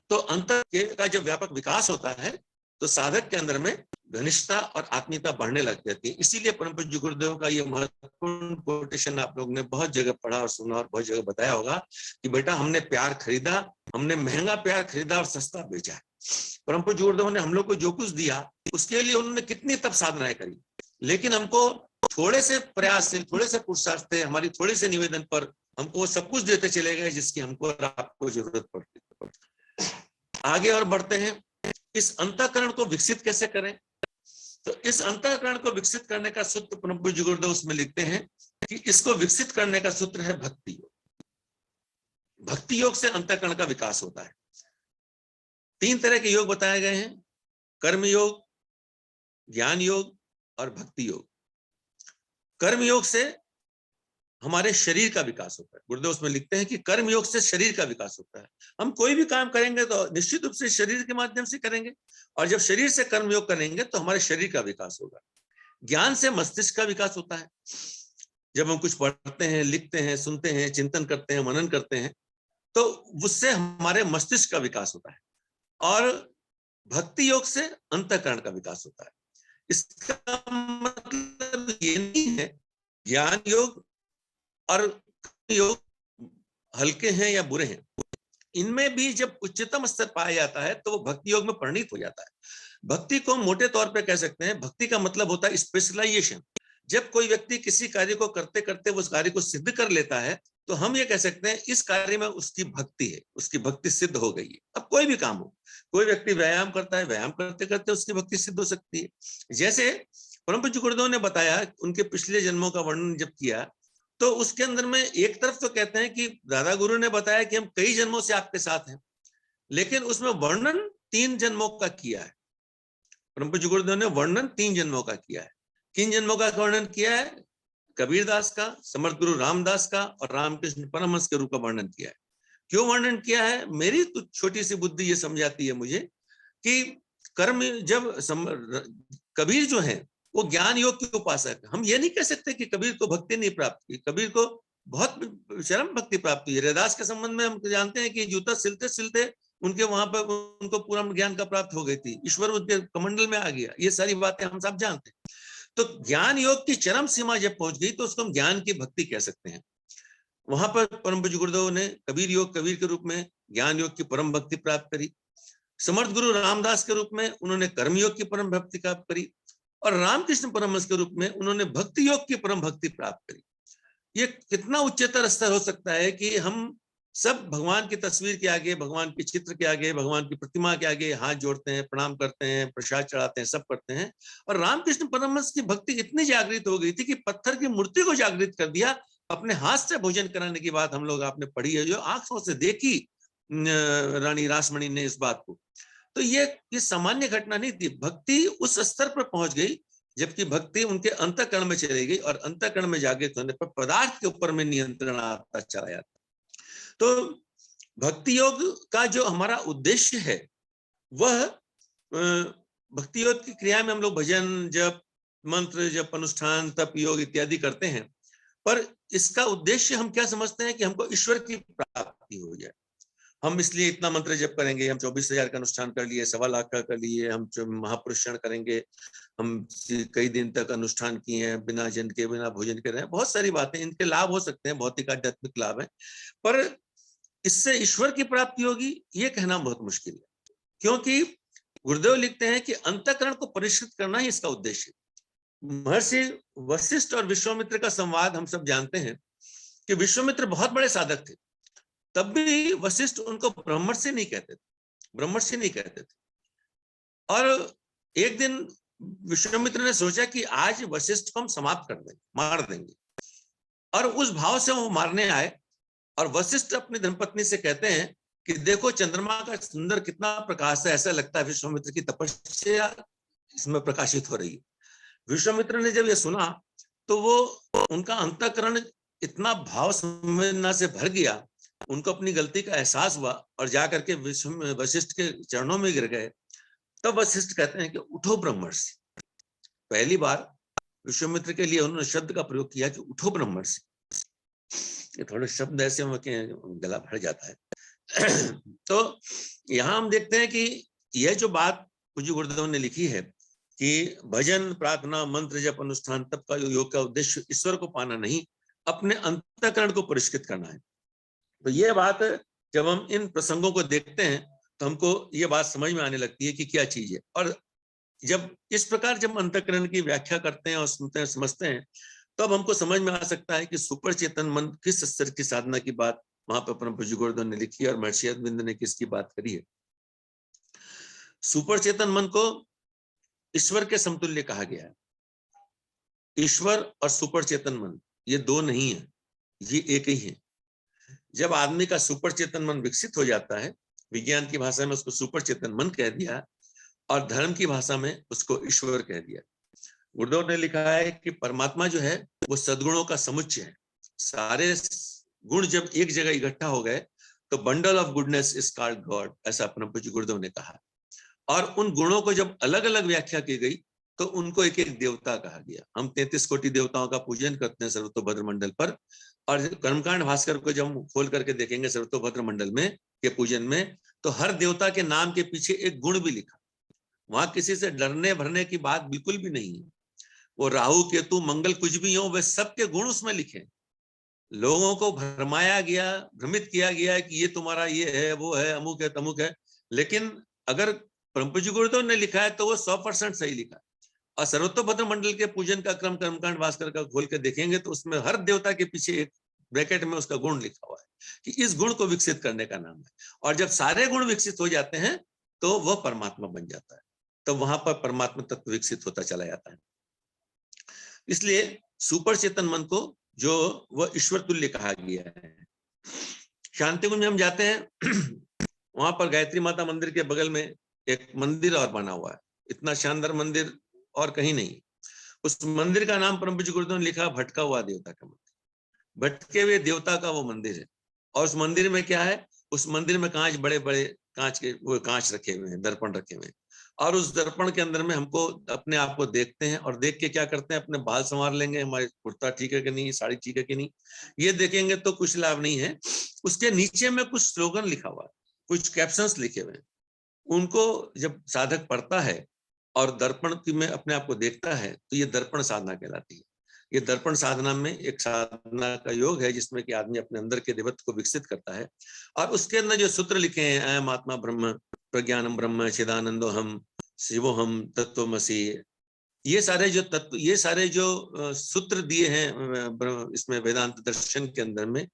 तो अंतर का जब व्यापक विकास होता है तो साधक के अंदर में घनिष्ठता और आत्मीयता बढ़ने लग जाती है। इसीलिए परम पूज्य गुरुदेव का ये महत्वपूर्ण कोटेशन आप लोग ने बहुत जगह पढ़ा और सुना और बहुत जगह बताया होगा कि बेटा हमने प्यार खरीदा, हमने महंगा प्यार खरीदा और सस्ता बेचा है। परम पूज्य गुरुदेव ने हम लोग को जो कुछ दिया उसके लिए उन्होंने कितनी तब साधनाएं करी, लेकिन हमको थोड़े से प्रयास से, थोड़े से पुरुषार्थ से, हमारी थोड़े से निवेदन पर हमको सब कुछ देते चले गए जिसकी हमको और आपको जरूरत पड़ती। आगे और बढ़ते हैं, इस अंतःकरण को विकसित कैसे करें? तो इस अंतःकरण को विकसित करने का सूत्र परम पूज्य गुरुदेव उसमें लिखते हैं कि इसको विकसित करने का सूत्र है भक्ति योग। भक्ति योग से अंतःकरण का विकास होता है। 3 तरह के योग बताए गए हैं, कर्म योग, ज्ञान योग और भक्ति योग। कर्म योग से हमारे शरीर का विकास होता है। गुरुदेव उसमें लिखते हैं कि कर्म योग से शरीर का विकास होता है। हम कोई भी काम करेंगे तो निश्चित रूप से शरीर के माध्यम से करेंगे, और जब शरीर से कर्म योग करेंगे तो हमारे शरीर का विकास होगा। ज्ञान से मस्तिष्क का विकास होता है। जब हम कुछ पढ़ते हैं, लिखते हैं, सुनते हैं, चिंतन करते हैं, मनन करते हैं तो उससे हमारे मस्तिष्क का विकास होता है। और भक्ति योग से अंतःकरण का विकास होता है। इसका मतलब ये नहीं है ज्ञान योग और योग हल्के हैं या बुरे हैं, इनमें भी जब उच्चतम स्तर पाया जाता है तो वो भक्ति योग में परिणित हो जाता है। भक्ति को मोटे तौर पे कह सकते हैं, भक्ति का मतलब होता है स्पेशलाइजेशन। जब कोई व्यक्ति किसी कार्य को करते करते उस कार्य को सिद्ध कर लेता है तो हम ये कह सकते हैं इस कार्य में उसकी भक्ति है, उसकी भक्ति सिद्ध हो गई है। अब कोई भी काम हो, कोई व्यक्ति व्यायाम करता है, व्यायाम करते करते उसकी भक्ति सिद्ध हो सकती है। जैसे परम पूज्य गुरुदेव ने बताया, उनके पिछले जन्मों का वर्णन जब किया तो उसके अंदर में एक तरफ तो कहते हैं कि दादा गुरु ने बताया कि हम कई जन्मों से आपके साथ हैं, लेकिन उसमें वर्णन 3 जन्मों का किया है। परम पूज्य गुरुदेव ने वर्णन 3 जन्मों का किया है। किन जन्मों का वर्णन किया है? कबीरदास का, समर्थ गुरु रामदास का और रामकृष्ण परमहंस के रूप का वर्णन किया है। क्यों वर्णन किया है? मेरी तो छोटी सी बुद्धि ये समझाती है मुझे कि कर्म जब कबीर जो है वो ज्ञान योग के उपासक, हम ये नहीं कह सकते कि कबीर को भक्ति नहीं प्राप्त की, कबीर को बहुत चरम भक्ति प्राप्त हुई। रैदास के संबंध में हम जानते हैं कि जूता सिलते सिलते उनके वहां पर उनको पूरा ज्ञान का प्राप्त हो गई थी, ईश्वर उनके कमंडल में आ गया, ये सारी बातें हम सब जानते हैं। तो ज्ञान योग की चरम सीमा जब पहुंच गई तो उसको हम ज्ञान की भक्ति कह सकते हैं। वहां पर परम पूज्य गुरुदेव ने कबीर योग कबीर के रूप में ज्ञान योग की परम भक्ति प्राप्त करी। समर्थ गुरु रामदास के रूप में उन्होंने कर्म योग की परम भक्ति प्राप्त करी और रामकृष्ण परमहंस के रूप में उन्होंने भक्ति योग की परम भक्ति प्राप्त करी। ये कितना उच्चतर स्तर हो सकता है कि हम सब भगवान की तस्वीर के आगे, भगवान के चित्र के आगे, भगवान की प्रतिमा के आगे हाथ जोड़ते हैं, प्रणाम करते हैं, प्रसाद चढ़ाते हैं, सब करते हैं। और रामकृष्ण परमहंस की भक्ति इतनी जागृत हो गई थी कि पत्थर की मूर्ति को जागृत कर दिया। अपने हाथ से भोजन कराने की बात हम लोग आपने पढ़ी है, जो आंखों से देखी रानी रासमणी ने इस बात को। तो ये सामान्य घटना नहीं थी, भक्ति उस स्तर पर पहुंच गई जबकि भक्ति उनके अंतःकरण में चली गई और अंतःकरण में जागृत होने पर पदार्थ के ऊपर में नियंत्रण आता चला जाता। तो भक्ति योग का जो हमारा उद्देश्य है वह भक्ति योग की क्रिया में हम लोग भजन, जप, मंत्र जप, अनुष्ठान, तप, योग इत्यादि करते हैं, पर इसका उद्देश्य हम क्या समझते हैं कि हमको ईश्वर की प्राप्ति हो जाए। हम इसलिए इतना मंत्र जप करेंगे, हम 24,000 का अनुष्ठान कर लिए, 1.25 लाख का कर लिए, हम महापुरुषण करेंगे, हम कई दिन तक अनुष्ठान किए हैं बिना जन के, बिना भोजन के रहे। बहुत सारी बातें, इनके लाभ हो सकते हैं, भौतिक आध्यात्मिक लाभ है, पर इससे ईश्वर की प्राप्ति होगी ये कहना बहुत मुश्किल है। क्योंकि गुरुदेव लिखते हैं कि अंतःकरण को परिष्कृत करना ही इसका उद्देश्य है। महर्षि वशिष्ठ और विश्वामित्र का संवाद हम सब जानते हैं कि विश्वामित्र बहुत बड़े साधक थे, तब भी वशिष्ठ उनको ब्रह्मर्षि नहीं कहते थे, ब्रह्मर्षि नहीं कहते थे। और एक दिन विश्वामित्र ने सोचा कि आज वशिष्ठ को हम समाप्त कर देंगे, मार देंगे, और उस भाव से वो मारने आए। और वशिष्ठ अपनी धर्मपत्नी से कहते हैं कि देखो चंद्रमा का सुंदर कितना प्रकाश है, ऐसा लगता है विश्वामित्र की तपस्या इसमें प्रकाशित हो रही है। विश्वामित्र ने जब ये सुना तो वो उनका अंतःकरण इतना भाव संवेदना से भर गया, उनको अपनी गलती का एहसास हुआ और जाकर के वशिष्ठ के चरणों में गिर गए। तब वशिष्ठ कहते हैं कि उठो ब्रह्मर्षि। पहली बार विश्वामित्र के लिए उन्होंने शब्द का प्रयोग किया कि उठो ब्रह्मर्षि। ये थोड़े शब्द ऐसे गला भर जाता है। तो यहाँ हम देखते हैं कि यह जो बात पूज्य गुरुदेव ने लिखी है कि भजन, प्रार्थना, मंत्र जप, अनुष्ठान, तप का योग का उद्देश्य ईश्वर को पाना नहीं, अपने अंतःकरण को परिष्कृत करना है। तो ये बात जब हम इन प्रसंगों को देखते हैं तो हमको ये बात समझ में आने लगती है कि क्या चीज है। और जब इस प्रकार जब अंतःकरण की व्याख्या करते हैं और सुनते हैं, समझते हैं, तब हमको समझ में आ सकता है कि सुपर चेतन मन किस स्तर की साधना की बात वहां पर परम पूज्य गुरुदेव ने लिखी है और महर्षि अरविंद ने किसकी बात करी है। सुपर चेतन मन को ईश्वर के समतुल्य कहा गया है। ईश्वर और सुपर चेतन मन ये दो नहीं है, ये एक ही है। जब आदमी का सुपर चेतन मन विकसित हो जाता है, विज्ञान की भाषा में उसको सुपर चेतन मन कह दिया और धर्म की भाषा में उसको ईश्वर कह दिया। गुरुदेव ने लिखा है कि परमात्मा जो है वो सद्गुणों का समुच्चय है। सारे गुण जब एक जगह इकट्ठा हो गए तो bundle of goodness is called God, ऐसा परम पूज्य गुरुदेव ने कहा। और उन गुणों को जब अलग अलग व्याख्या की गई तो उनको एक एक देवता कहा गया। हम 33 कोटि देवताओं का पूजन करते हैं सर्वतोभद्र मंडल पर, और कर्मकांड भास्कर को जब हम खोल करके देखेंगे सर्वतोभद्र मंडल में के पूजन में, तो हर देवता के नाम के पीछे एक गुण भी लिखा। वहां किसी से डरने भरने की बात बिल्कुल भी नहीं है। वो राहु, केतु, मंगल कुछ भी हो, वे सबके गुण उसमें लिखे। लोगों को भरमाया गया, भ्रमित किया गया कि ये तुम्हारा ये है, वो है, अमुक है, तमुक है। लेकिन अगर परम पूज्य गुरुदेव ने लिखा है तो वो 100% सही लिखा। और सर्वतोभद्र मंडल के पूजन का क्रम कर्मकांड भास्कर का खोल के देखेंगे तो उसमें हर देवता के पीछे एक ब्रैकेट में उसका गुण लिखा हुआ है कि इस गुण को विकसित करने का नाम है। और जब सारे गुण विकसित हो जाते हैं तो वह परमात्मा बन जाता है, तो वहां पर परमात्मा तत्व विकसित होता चला जाता है। इसलिए सुपर चेतन मन को जो वह ईश्वर तुल्य कहा गया है। शांति कुंज में हम जाते हैं, वहां पर गायत्री माता मंदिर के बगल में एक मंदिर और बना हुआ है, इतना शानदार मंदिर और कहीं नहीं। उस मंदिर का नाम परम पूज्य गुरुदेव ने लिखा भटका हुआ देवता का मंदिर, भटके हुए देवता का वो मंदिर है। और उस मंदिर में क्या है, उस मंदिर में कांच, बड़े बड़े कांच के वो कांच रखे हुए हैं, दर्पण रखे हुए हैं, और उस दर्पण के अंदर में हमको अपने आप को देखते हैं और देख के क्या करते हैं, अपने बाल संवार लेंगे, हमारे कुर्ता ठीक है कि नहीं, साड़ी ठीक है कि नहीं, ये देखेंगे तो कुछ लाभ नहीं है। उसके नीचे में कुछ स्लोगन लिखा हुआ है, कुछ कैप्शंस लिखे हुए हैं, उनको जब साधक पढ़ता है और दर्पण में अपने आप को देखता है तो ये दर्पण साधना कहलाती है। ये दर्पण साधना में एक साधना का योग है जिसमें कि आदमी अपने अंदर के देवत्व को विकसित करता है। और उसके अंदर जो सूत्र लिखे हैं, अयम आत्मा ब्रह्म, प्रज्ञानम ब्रह्म, चिदानंदो हम, शिवोहम, तत्वमसि, ये सारे जो तत्व, ये सारे जो सूत्र दिए हैं इसमें वेदांत दर्शन के अंदर में,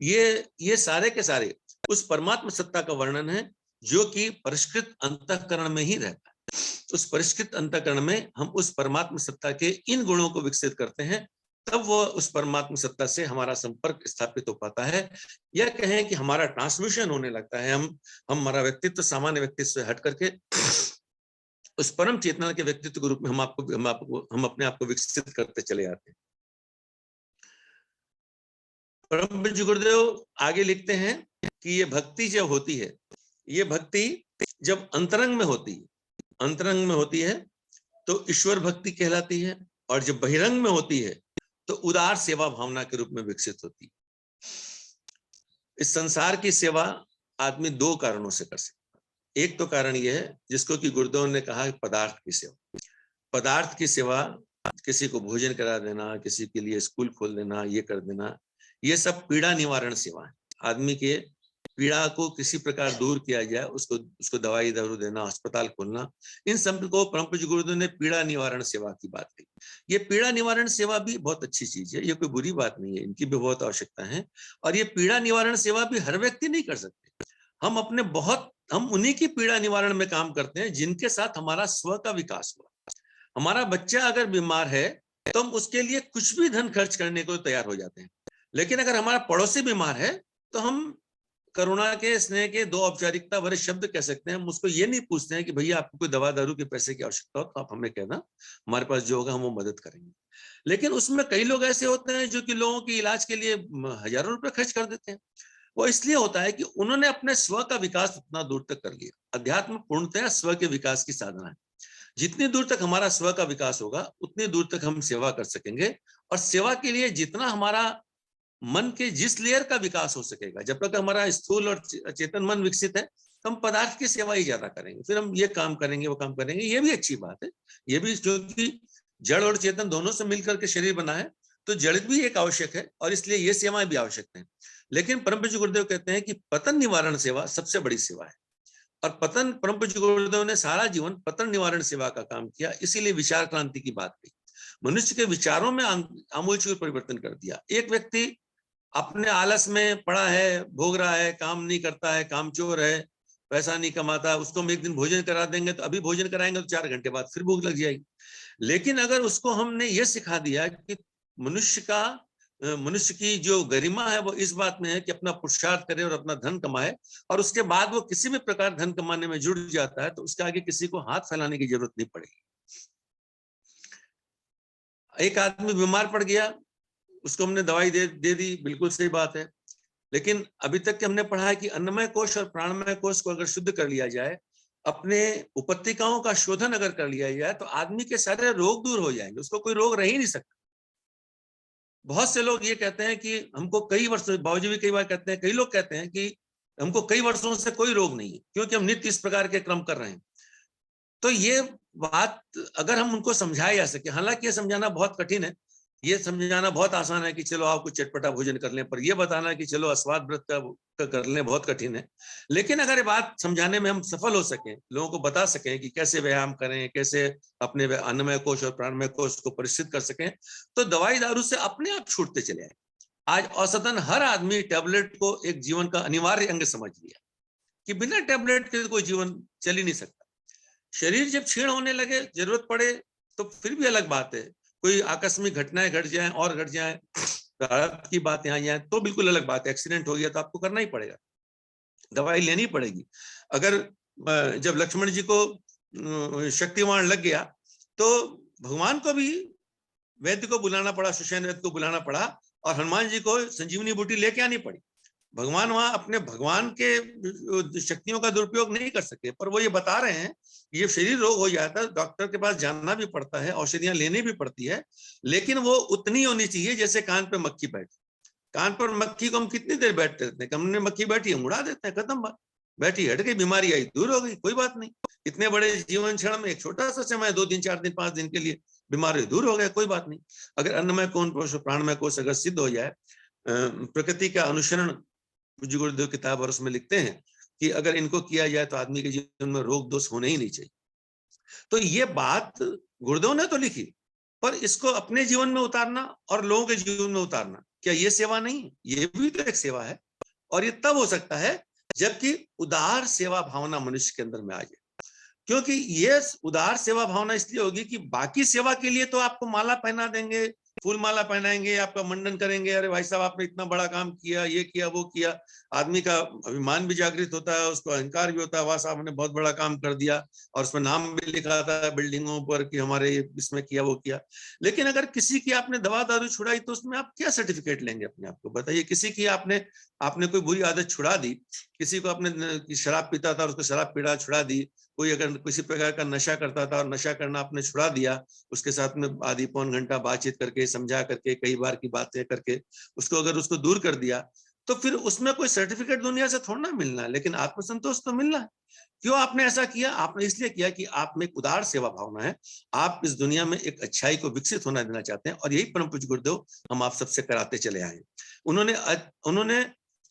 ये सारे के सारे उस परमात्मा सत्ता का वर्णन है जो कि परिष्कृत अंतःकरण में ही रहता है। उस परिष्कृत अंतःकरण में हम उस परमात्मा सत्ता के इन गुणों को विकसित करते हैं, तब वो उस परमात्मा सत्ता से हमारा संपर्क स्थापित हो पाता है, या कहें कि हमारा ट्रांसमिशन होने लगता है। हम हमारा व्यक्तित्व सामान्य व्यक्तित्व से हट करके उस परम चेतना के व्यक्तित्व के रूप में हम अपने आप को विकसित करते चले जाते हैं। परम पूज्य गुरुदेव आगे लिखते हैं कि ये भक्ति जब होती है, ये भक्ति जब अंतरंग में होती है, अंतरंग में होती है तो ईश्वर भक्ति कहलाती है, और जब बहिरंग में होती है तो उदार सेवा भावना के रूप में विकसित होती है। इस संसार की सेवा आदमी दो कारणों से कर सकता है। एक तो कारण यह है जिसको कि गुरुदेव ने कहा पदार्थ की सेवा। पदार्थ की सेवा, किसी को भोजन करा देना, किसी के लिए स्कूल खोल देना, ये कर देना, ये सब पीड़ा निवारण सेवा है। आदमी के पीड़ा को किसी प्रकार दूर किया जाए, उसको दवाई दारू देना, अस्पताल खोलना, इन सब को परम पूज्य गुरुदेव ने पीड़ा निवारण सेवा की बात कही। ये पीड़ा निवारण सेवा भी बहुत अच्छी चीज है, ये कोई बुरी बात नहीं है, इनकी भी बहुत आवश्यकता है। और ये पीड़ा निवारण सेवा भी हर व्यक्ति नहीं कर सकते। हम उन्हीं की पीड़ा निवारण में काम करते हैं जिनके साथ हमारा स्व का विकास हुआ। हमारा बच्चा अगर बीमार है तो हम उसके लिए कुछ भी धन खर्च करने को तैयार हो जाते हैं, लेकिन अगर हमारा पड़ोसी बीमार है तो हम करुणा के, स्नेह के दो औपचारिकता भरे शब्द कह सकते हैं। हम उसको ये नहीं पूछते हैं कि भैया आपको कोई दवा दारू के पैसे की आवश्यकता हो तो आप हमें कहना, हमारे पास जो होगा हम वो मदद करेंगे। लेकिन उसमें कई लोग ऐसे होते हैं जो कि लोगों के इलाज के लिए हजारों रुपए खर्च कर देते हैं। वो इसलिए होता है कि उन्होंने अपने स्व का विकास उतना दूर तक कर लिया। अध्यात्म पूर्णतः स्व के विकास की साधना है। जितनी दूर तक हमारा स्व का विकास होगा उतनी दूर तक हम सेवा कर सकेंगे, और सेवा के लिए जितना हमारा मन के जिस लेयर का विकास हो सकेगा, जब तक हमारा स्थूल और चेतन मन विकसित है तो हम पदार्थ की सेवा ही ज्यादा करेंगे, फिर हम ये काम करेंगे वो काम करेंगे। ये भी अच्छी बात है, ये भी, क्योंकि जड़ और चेतन दोनों से मिलकर के शरीर बना है तो जड़ भी एक आवश्यक है और इसलिए ये सेवाएं भी आवश्यक है। लेकिन परम पूज्य गुरुदेव कहते हैं कि पतन निवारण सेवा सबसे बड़ी सेवा है, और परम पूज्य गुरुदेव ने सारा जीवन पतन निवारण सेवा का काम किया, इसीलिए विचार क्रांति की बात कही। मनुष्य के विचारों में आमूलचूल परिवर्तन कर दिया। एक व्यक्ति अपने आलस में पड़ा है, भोग रहा है, काम नहीं करता है, कामचोर है, पैसा नहीं कमाता, उसको हम एक दिन भोजन करा देंगे तो अभी भोजन कराएंगे तो 4 घंटे बाद फिर भूख लग जाएगी। लेकिन अगर उसको हमने ये सिखा दिया कि मनुष्य की जो गरिमा है वो इस बात में है कि अपना पुरुषार्थ करे और अपना धन कमाए, और उसके बाद वो किसी भी प्रकार धन कमाने में जुड़ जाता है तो उसके आगे किसी को हाथ फैलाने की जरूरत नहीं पड़ेगी। एक आदमी बीमार पड़ गया, उसको हमने दवाई दे दी, बिल्कुल सही बात है, लेकिन अभी तक के हमने पढ़ा है कि अन्नमय कोश और प्राणमय कोश को अगर शुद्ध कर लिया जाए, अपने उपत्तिकाओं का शोधन अगर कर लिया जाए तो आदमी के सारे रोग दूर हो जाएंगे, उसको कोई रोग रह ही नहीं सकता। बहुत से लोग ये कहते हैं कि हमको कई वर्षों, बाबूजी भी कई बार कहते हैं, कई लोग कहते हैं कि हमको कई वर्षों से कोई रोग नहीं है क्योंकि हम नित्य इस प्रकार के क्रम कर रहे हैं। तो ये बात अगर हम उनको समझाया जा सके, हालांकि ये समझाना बहुत कठिन है, ये समझाना बहुत आसान है कि चलो आप कुछ चटपटा भोजन कर लें, पर ये बताना कि चलो अस्वाद व्रत का कर लें बहुत कठिन है। लेकिन अगर ये बात समझाने में हम सफल हो सकें, लोगों को बता सकें कि कैसे व्यायाम करें, कैसे अपने अन्नमय कोश और प्राणमय कोश को परिष्कृत कर सकें, तो दवाई दारू से अपने आप छूटते चले आए। आज औसतन हर आदमी टैबलेट को एक जीवन का अनिवार्य अंग समझ लिया कि बिना टैबलेट के कोई जीवन चल ही नहीं सकता। शरीर जब क्षीण होने लगे, जरूरत पड़े तो फिर भी अलग बात है, कोई आकस्मिक घटनाएं घट जाएं और घट जाएं, की बातें आ जाए तो बिल्कुल अलग बात है। एक्सीडेंट हो गया तो आपको करना ही पड़ेगा, दवाई लेनी पड़ेगी। अगर जब लक्ष्मण जी को शक्तिवान लग गया तो भगवान को भी वैद्य को बुलाना पड़ा, सुषेण वैद्य को बुलाना पड़ा, और हनुमान जी को संजीवनी बूटी लेके आनी पड़ी। भगवान वहां अपने भगवान के शक्तियों का दुरुपयोग नहीं कर सके, पर वो ये बता रहे हैं ये शरीर रोग हो जाता है, डॉक्टर के पास जाना भी पड़ता है, औषधियां लेनी भी पड़ती है, लेकिन वो उतनी होनी चाहिए जैसे कान पे मक्खी बैठी। कान पर मक्खी को हम कितनी देर बैठते रहते हैं, कमरे में मक्खी बैठी हम उड़ा देते हैं, खत्म बात, बैठी हट गई, बीमारी आई दूर हो गई, कोई बात नहीं। इतने बड़े जीवन क्षण में एक छोटा सा समय, 2 दिन 4 दिन 5 दिन के लिए बीमारी दूर हो गया, कोई बात नहीं। अगर अन्नमय कोश प्राणमय कोश अगर सिद्ध हो जाए, प्रकृति का अनुसरण पूज्य गुरुदेव किताब और उसमें लिखते हैं कि अगर इनको किया जाए तो आदमी के जीवन में रोग दोष होने ही नहीं चाहिए। तो ये बात गुरुदेव ने तो लिखी, पर इसको अपने जीवन में उतारना और लोगों के जीवन में उतारना, क्या ये सेवा नहीं है? ये भी तो एक सेवा है, और ये तब हो सकता है जबकि उदार सेवा भावना मनुष्य के अंदर में आ जाए। क्योंकि ये उदार सेवा भावना इसलिए होगी कि बाकी सेवा के लिए तो आपको माला पहना देंगे, फूल माला पहनाएंगे, आपका मंडन करेंगे, अरे भाई साहब आपने इतना बड़ा काम किया, ये किया वो किया, आदमी का अभिमान भी जागृत होता है, उसको अहंकार भी होता है, वाह साहब ने बहुत बड़ा काम कर दिया, और उसमें नाम भी लिखा था बिल्डिंगों पर कि हमारे इसमें किया वो किया। लेकिन अगर किसी की आपने दवा दारू छुड़ाई तो उसमें आप क्या सर्टिफिकेट लेंगे अपने आप को, बताइए। किसी की आपने कोई बुरी आदत छुड़ा दी, किसी को आपने शराब पीता था उसको शराब पीड़ा छुड़ा दी, कोई अगर किसी प्रकार का नशा करता था और नशा करना आपने छुड़ा दिया, उसके साथ में आधी पौन घंटा बातचीत करके, समझा करके, कई बार की बातें करके उसको अगर उसको दूर कर दिया, तो फिर उसमें कोई सर्टिफिकेट दुनिया से थोड़ा ना मिलना है, लेकिन आत्मसंतोष तो मिलना है। क्यों आपने ऐसा किया? आपने इसलिए किया कि आप में एक उदार सेवा भावना है, आप इस दुनिया में एक अच्छाई को विकसित होना देना चाहते हैं, और यही परम पूज्य गुरुदेव हम आप सबसे कराते चले आए। उन्होंने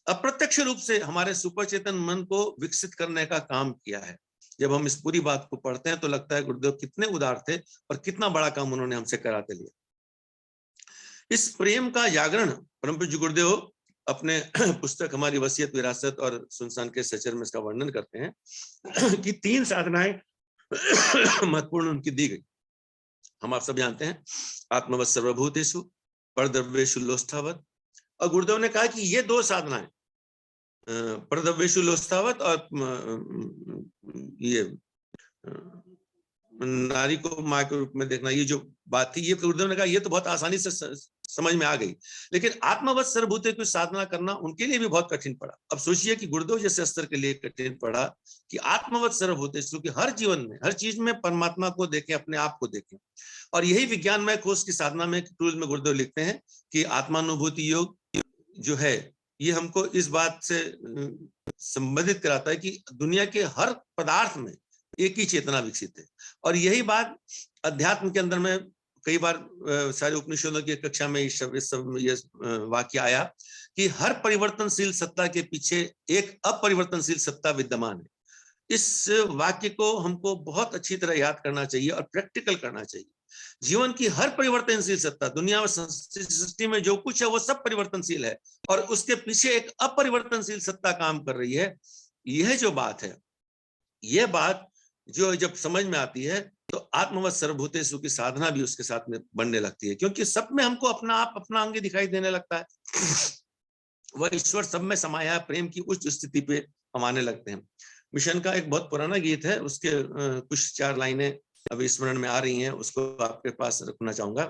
अप्रत्यक्ष रूप से हमारे सुपर चेतन मन को विकसित करने का काम किया है। जब हम इस पूरी बात को पढ़ते हैं तो लगता है गुरुदेव कितने उदार थे और कितना बड़ा काम उन्होंने हमसे कराते लिया। इस प्रेम का जागरण परम पूज्य गुरुदेव अपने पुस्तक हमारी वसीयत विरासत और सुनसान के सचर में इसका वर्णन करते हैं कि 3 साधनाएं महत्वपूर्ण उनकी दी गई। हम आप सब जानते हैं, आत्मवत् सर्वभूतेषु, परद्रव्येषु लोष्ठावत्, और गुरुदेव ने कहा कि ये 2 साधनाएं, परद्रव्येषु लोष्ठावत् और ये नारी को माँ के रूप में देखना, ये जो बात थी, ये गुरुदेव ने कहा ये तो बहुत आसानी से समझ में आ गई, लेकिन आत्मवत् सर्वभूते की साधना करना उनके लिए भी बहुत कठिन पड़ा। अब सोचिए कि गुरुदेव जैसे स्तर के लिए कठिन पड़ा कि आत्मवत् सर्वभूते, क्योंकि हर जीवन में, हर चीज में परमात्मा को देखें, अपने आप को देखें। और यही विज्ञानमय कोश की साधना में टूल में गुरुदेव लिखते हैं कि आत्मानुभूति योग जो है, ये हमको इस बात से संबंधित कराता है कि दुनिया के हर पदार्थ में एक ही चेतना विकसित है। और यही बात अध्यात्म के अंदर में कई बार सारे उपनिषदों की कक्षा में ये वाक्य आया कि हर परिवर्तनशील सत्ता के पीछे एक अपरिवर्तनशील सत्ता विद्यमान है। इस वाक्य को हमको बहुत अच्छी तरह याद करना चाहिए और प्रैक्टिकल करना चाहिए। जीवन की हर परिवर्तनशील सत्ता, दुनिया में, सृष्टि में जो कुछ है वो सब परिवर्तनशील है, और उसके पीछे एक अपरिवर्तनशील सत्ता काम कर रही है। यह जो बात है, यह बात जो जब समझ में आती है तो आत्मवत् सर्वभूतेषु की साधना भी उसके साथ में बनने लगती है, क्योंकि सब में हमको अपना आप, अपना अंग दिखाई देने लगता है। वह ईश्वर सब में समाया प्रेम की उच्च स्थिति पे हम आने लगते हैं। मिशन का एक बहुत पुराना गीत है, उसके कुछ 4 लाइनें अभी स्मरण में आ रही हैं, उसको आपके पास रखना चाहूंगा।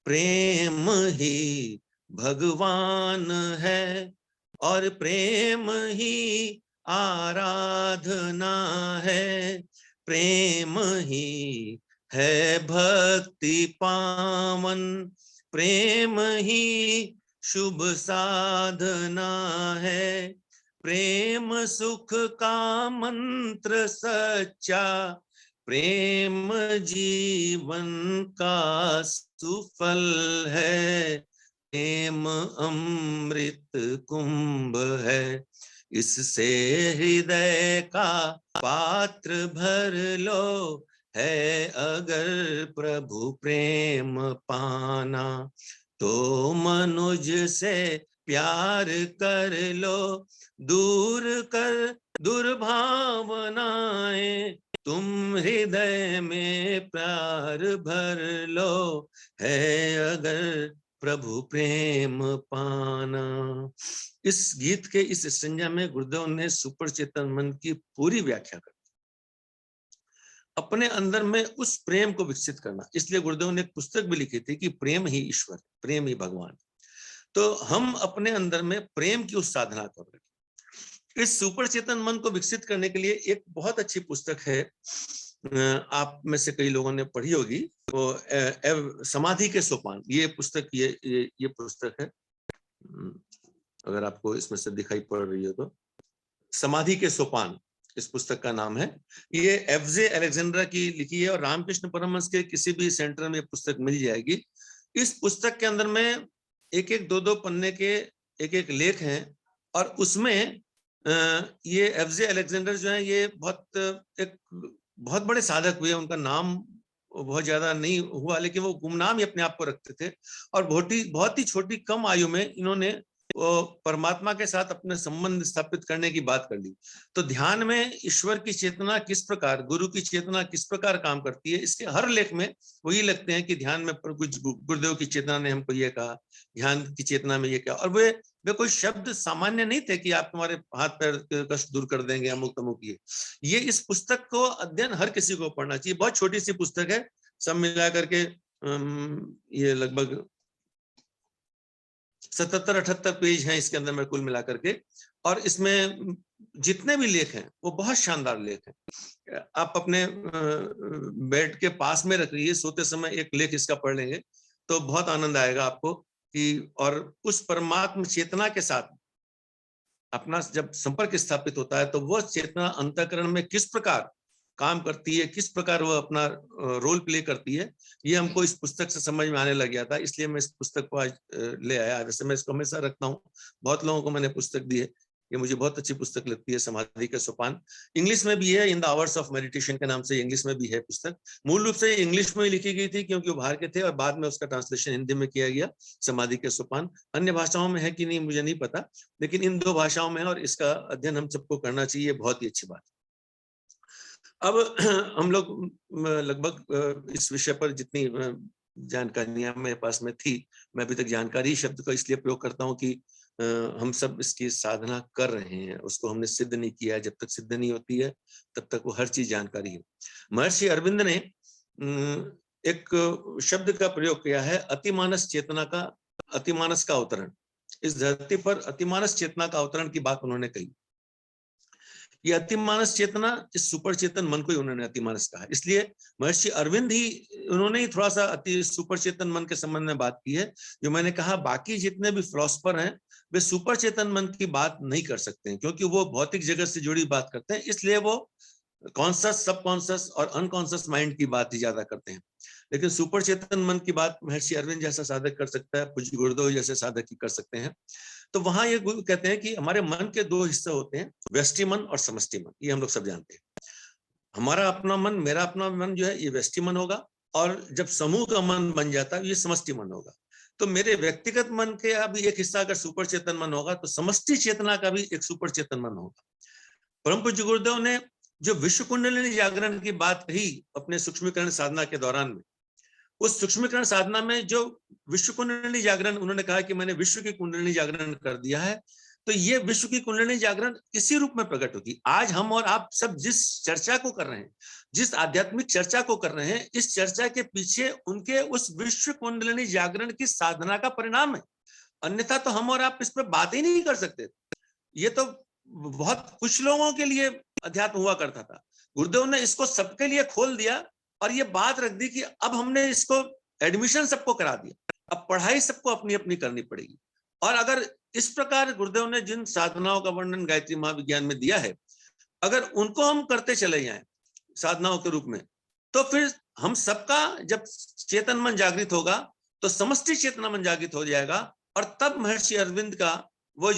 प्रेम ही भगवान है और प्रेम ही आराधना है, प्रेम ही है भक्ति पावन, प्रेम ही शुभ साधना है, प्रेम सुख का मंत्र सच्चा, प्रेम जीवन का सुफल है, प्रेम अमृत कुंभ है, इससे हृदय का पात्र भर लो, है अगर प्रभु प्रेम पाना, तो मनुज से प्यार कर लो, दूर कर दुर्भावनाएं, तुम हृदय में प्यार भर लो, है अगर प्रभु प्रेम पाना। इस गीत के इस संज्ञा में गुरुदेव ने सुपर चेतन मन की पूरी व्याख्या कर दी। अपने अंदर में उस प्रेम को विकसित करना। इसलिए गुरुदेव ने एक पुस्तक भी लिखी थी कि प्रेम ही ईश्वर, प्रेम ही भगवान। तो हम अपने अंदर में प्रेम की उस साधना कर रहे हैं। इस सुपर चेतन मन को विकसित करने के लिए एक बहुत अच्छी पुस्तक है, आप में से कई लोगों ने पढ़ी होगी, वो समाधि के सोपान। ये पुस्तक ये पुस्तक है, अगर आपको इसमें से दिखाई पड़ रही हो तो, समाधि के सोपान इस पुस्तक का नाम है। ये एफजे अलेक्जेंड्रा की लिखी है और रामकृष्ण परमहंस के किसी भी सेंटर में पुस्तक मिल जाएगी। इस पुस्तक के अंदर में एक एक दो दो पन्ने के एक एक लेख हैं और उसमें ये एफजे अलेक्जेंडर जो है ये एक बहुत बड़े साधक हुए। उनका नाम बहुत ज्यादा नहीं हुआ, लेकिन वो गुमनाम ही अपने आप को रखते थे और बहुत ही छोटी कम आयु में इन्होंने वो परमात्मा के साथ अपने संबंध स्थापित करने की बात कर ली। तो ध्यान में ईश्वर की चेतना किस प्रकार, गुरु की चेतना किस प्रकार काम करती है, इसके हर लेख में वही लगते हैं कि ध्यान में कुछ गुरुदेव की चेतना ने हमको ये कहा, ध्यान की चेतना में ये क्या। और वे कोई शब्द सामान्य नहीं थे कि आप तुम्हारे हाथ पैर के कष्ट दूर कर देंगे, अमुक तमुक। ये इस पुस्तक को अध्ययन हर किसी को पढ़ना चाहिए। बहुत छोटी सी पुस्तक है, सब मिला करके ये लगभग 77-78 पेज हैं इसके अंदर में कुल मिलाकर के। और इसमें जितने भी लेख हैं वो बहुत शानदार लेख हैं। आप अपने बेड के पास में रख लीजिए, सोते समय एक लेख इसका पढ़ लेंगे तो बहुत आनंद आएगा आपको कि, और उस परमात्मा चेतना के साथ अपना जब संपर्क स्थापित होता है तो वह चेतना अंतःकरण में किस प्रकार काम करती है, किस प्रकार वह अपना रोल प्ले करती है, ये हमको इस पुस्तक से समझ में आने लग गया था। इसलिए मैं इस पुस्तक को आज ले आया। वैसे मैं इसको हमेशा रखता हूँ, बहुत लोगों को मैंने पुस्तक दी है, ये मुझे बहुत अच्छी पुस्तक लगती है, समाधि के सोपान। इंग्लिश में भी है, in the hours of meditation के नाम से इंग्लिश में भी है पुस्तक। मूल रूप से इंग्लिश में लिखी गई थी क्योंकि वो बाहर के थे और बाद में उसका ट्रांसलेशन हिंदी में किया गया, समाधि के सोपान। अन्य भाषाओं में है कि नहीं मुझे नहीं पता, लेकिन इन 2 भाषाओं में है और इसका अध्ययन हम सबको करना चाहिए, बहुत ही अच्छी बात। अब हम लोग लगभग इस विषय पर जितनी जानकारियां मेरे पास में थी, मैं अभी तक जानकारी शब्द का इसलिए प्रयोग करता हूं कि हम सब इसकी साधना कर रहे हैं, उसको हमने सिद्ध नहीं किया। जब तक सिद्ध नहीं होती है तब तक वो हर चीज जानकारी है। महर्षि अरविंद ने एक शब्द का प्रयोग किया है, अतिमानस चेतना का, अतिमानस का अवतरण। इस धरती पर अतिमानस चेतना का अवतरण की बात उन्होंने कही। ये अतिमानस चेतना, इस सुपर चेतन मन को ही उन्होंने अतिमानस कहा। इसलिए महर्षि अरविंद ही, उन्होंने ही थोड़ा सा अति सुपर चेतन मन के संबंध में बात की है। जो मैंने कहा, बाकी जितने भी फिलोसफर हैं वे सुपर चेतन मन की बात नहीं कर सकते हैं, क्योंकि वो भौतिक जगत से जुड़ी बात करते हैं। इसलिए वो कॉन्शियस, सबकॉन्शियस और अनकॉन्शियस माइंड की बात ही ज्यादा करते हैं। लेकिन सुपर चेतन मन की बात महर्षि अरविंद जैसा साधक कर सकता है, पूज्य गुरुदेव जैसे साधक ही कर सकते हैं। तो वहां ये गुरु कहते हैं कि हमारे मन के 2 हिस्से होते हैं, व्यष्टि मन और समष्टि मन। ये हम लोग सब जानते हैं। हमारा अपना मन, मेरा अपना मन जो है ये व्यष्टि मन होगा, और जब समूह का मन बन जाता है ये समष्टि मन होगा। तो मेरे व्यक्तिगत मन के अभी एक हिस्सा अगर सुपर चेतन मन होगा तो समष्टि चेतना का भी एक सुपर चेतन मन होगा। परम पूज्य गुरुदेव ने जो विश्व कुंडलिनी जागरण की बात कही अपने सूक्ष्मीकरण साधना के दौरान में, उस सूक्ष्मीकरण साधना में जो विश्व कुंडलिनी जागरण उन्होंने कहा कि मैंने विश्व की कुंडलिनी जागरण कर दिया है, तो ये विश्व की कुंडलिनी जागरण इसी रूप में प्रकट होगी। आज हम और आप सब जिस चर्चा को कर रहे हैं, जिस आध्यात्मिक चर्चा को कर रहे हैं, इस चर्चा के पीछे उनके उस विश्व कुंडलिनी जागरण की साधना का परिणाम है। अन्यथा तो हम और आप इस पर बात ही नहीं कर सकते। ये तो बहुत कुछ लोगों के लिए अध्यात्म हुआ करता था। गुरुदेव ने इसको सबके लिए खोल दिया और ये बात रख दी कि अब हमने इसको एडमिशन सबको करा दिया, अब पढ़ाई सबको अपनी अपनी करनी पड़ेगी। और अगर इस प्रकार गुरुदेव ने जिन साधनाओं का वर्णन गायत्री महाविज्ञान में दिया है, अगर उनको हम करते चले जाएं साधनाओं के रूप में, तो फिर हम सबका जब चेतन मन जागृत होगा तो समष्टि चेतना मन जागृत हो जाएगा। और तब महर्षि अरविंद का वो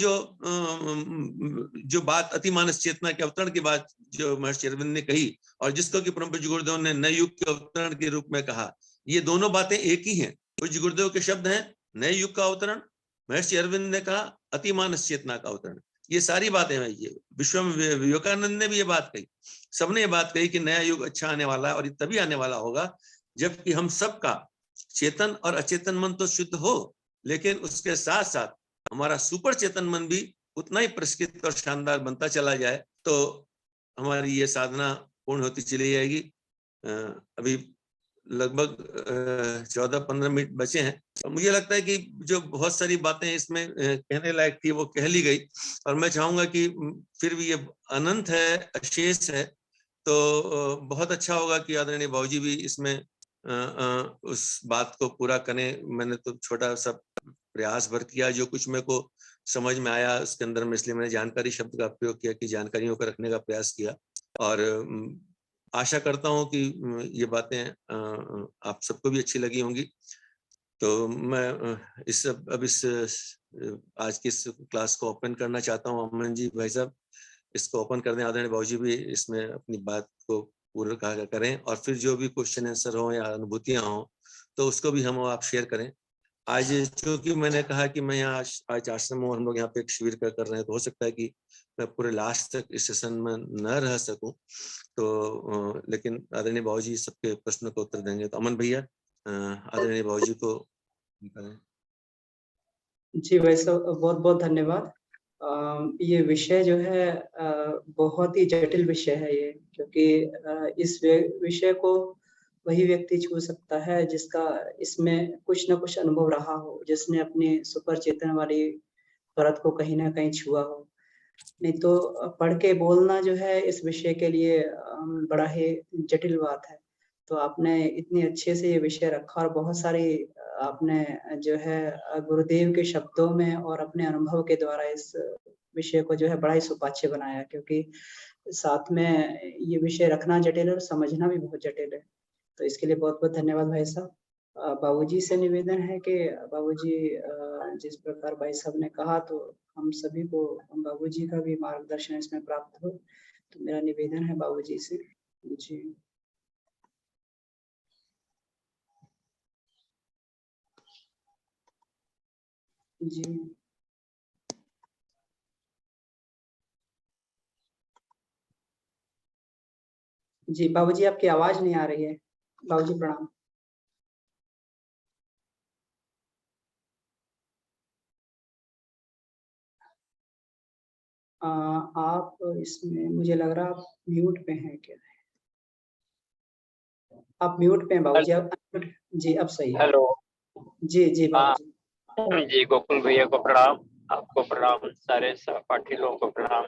जो बात अतिमानस चेतना के अवतरण की बात जो महर्षि अरविंद ने कही, और जिसको कि परम पूज्य गुरुदेव ने नए युग के अवतरण के रूप में कहा, ये दोनों बातें एक ही हैं। पूज्य गुरुदेव के शब्द हैं नए युग का अवतरण, महर्षि अरविंद ने कहा अतिमानस चेतना का अवतरण। ये सारी बातें हैं। ये विवेकानंद ने भी ये बात कही, सबने ये बात कही कि नया युग अच्छा आने वाला है, और ये तभी आने वाला होगा जबकि हम सबका चेतन और अचेतन मन तो शुद्ध हो, लेकिन उसके साथ साथ हमारा सुपर चेतन मन भी उतना ही परिष्कृत और शानदार बनता चला जाए, तो हमारी ये साधना पूर्ण होती चली जाएगी। अभी लगभग 14-15 मिनट बचे हैं। और मुझे लगता है कि जो बहुत सारी बातें इसमें कहने लायक थी वो कह ली गई, और मैं चाहूंगा कि फिर भी ये अनंत है, अशेष है, तो बहुत अच्छा होगा कि आदरणीय बाबूजी भी इसमें उस बात को पूरा करें। मैंने तो छोटा सा प्रयास भर किया, जो कुछ मेरे को समझ में आया उसके अंदर में, इसलिए मैंने जानकारी शब्द का प्रयोग किया कि जानकारियों को रखने का प्रयास किया। और आशा करता हूं कि ये बातें आप सबको भी अच्छी लगी होंगी। तो मैं आज की इस क्लास को ओपन करना चाहता हूं। अमन जी, भाई साहब, इसको ओपन कर दें। आदरणीय बाबूजी भी इसमें अपनी बात को पूरा करें, और फिर जो भी क्वेश्चन आंसर हो या अनुभूतियां हो तो उसको भी हम आप शेयर करें। आज चूंकि मैंने कहा कि मैं यहाँ आज आश्रम में, हम लोग यहाँ पे एक शिविर कर रहे हैं, तो हो सकता है कि मैं पूरे लास्ट तक इस सेशन में न रह सकूं, तो लेकिन आदरणीय बाबूजी सबके प्रश्नों का उत्तर देंगे। तो अमन भैया, आदरणीय बाबूजी को करें। जी भाई साहब, बहुत बहुत धन्यवाद। ये विषय जो है बहुत ही जटिल विषय है ये, क्योंकि इस विषय को वही व्यक्ति छू सकता है जिसका इसमें कुछ न कुछ अनुभव रहा हो, जिसने अपनी सुपर चेतन वाली परत को कहीं ना कहीं छुआ हो। नहीं तो पढ़ के बोलना जो है इस विषय के लिए बड़ा ही जटिल बात है। तो आपने इतनी अच्छे से ये विषय रखा, और बहुत सारी आपने जो है गुरुदेव के शब्दों में और अपने अनुभव के द्वारा इस विषय को जो है बड़ा ही सुपाच्य बनाया, क्योंकि साथ में ये विषय रखना जटिल है और समझना भी बहुत जटिल है। तो इसके लिए बहुत बहुत धन्यवाद भाई साहब। बाबूजी से निवेदन है कि बाबूजी जिस प्रकार भाई साहब ने कहा, तो हम सभी को बाबूजी का भी मार्गदर्शन इसमें प्राप्त हो, तो मेरा निवेदन है बाबूजी से। जी जी जी बाबूजी, आपकी आवाज नहीं आ रही है। बाबूजी प्रणाम। आप इसमें मुझे लग रहा आप म्यूट पे हैं क्या? आप म्यूट पे हैं बाबूजी, आप जी अब सही है। हेलो। जी जी बाबूजी। जी, गोकुल भैया को प्रणाम, आपको प्रणाम, सारे सहपाठी लोगों को प्रणाम।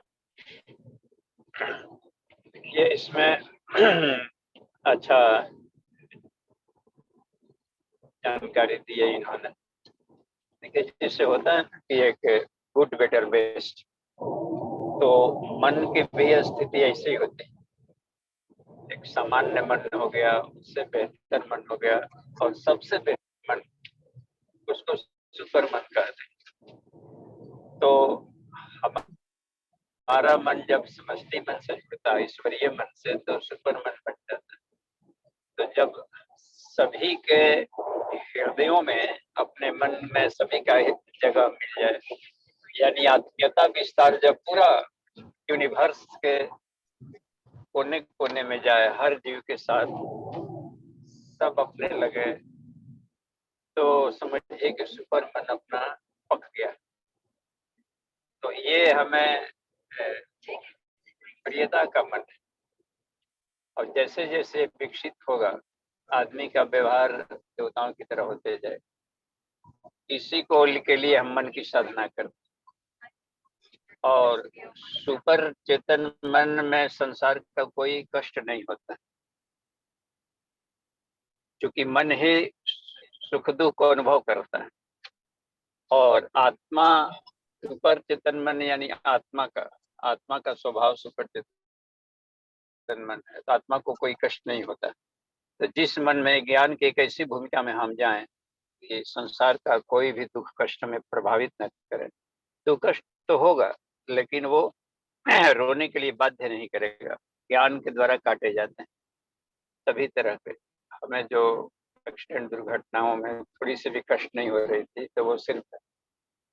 ये इसमें अच्छा जानकारी दी है इन्होंने। देखिए, जिससे होता है कि एक गुड बेटर बेस्ट, तो मन की भी स्थिति ऐसी होती है। एक सामान्य मन हो गया, उससे बेहतर मन हो गया, और सबसे बेहतर मन, उसको सुपर मन कहते हैं। तो हमारा मन जब समष्टि मन से जुड़ता है, ईश्वरीय मन से, तो सुपर मन बन जाता है। तो जब सभी के हृदयों में, अपने मन में सभी का जगह मिल जाए, यानी आत्मीयता विस्तार जब पूरा यूनिवर्स के कोने कोने में जाए, हर जीव के साथ सब अपने लगे, तो समझिए कि सुपर मन अपना पक गया। तो ये हमें प्रियता का मन है, और जैसे जैसे विकसित होगा, आदमी का व्यवहार देवताओं की तरह होते जाए। इसी को के लिए हम मन की साधना करते हैं, और सुपर चेतन मन में संसार का कोई कष्ट नहीं होता, क्योंकि मन ही सुख दुख को अनुभव करता है। और आत्मा, सुपर चेतन मन यानी आत्मा का स्वभाव सुपर चेतन मन है, तो आत्मा को कोई कष्ट नहीं होता। तो जिस मन में ज्ञान की एक ऐसी भूमिका में हम जाएं कि संसार का कोई भी दुख कष्ट में प्रभावित न करे, तो कष्ट तो होगा, लेकिन वो रोने के लिए बाध्य नहीं करेगा। ज्ञान के द्वारा काटे जाते हैं सभी तरह के। हमें जो एक्सीडेंट दुर्घटनाओं में थोड़ी सी भी कष्ट नहीं हो रही थी, तो वो सिर्फ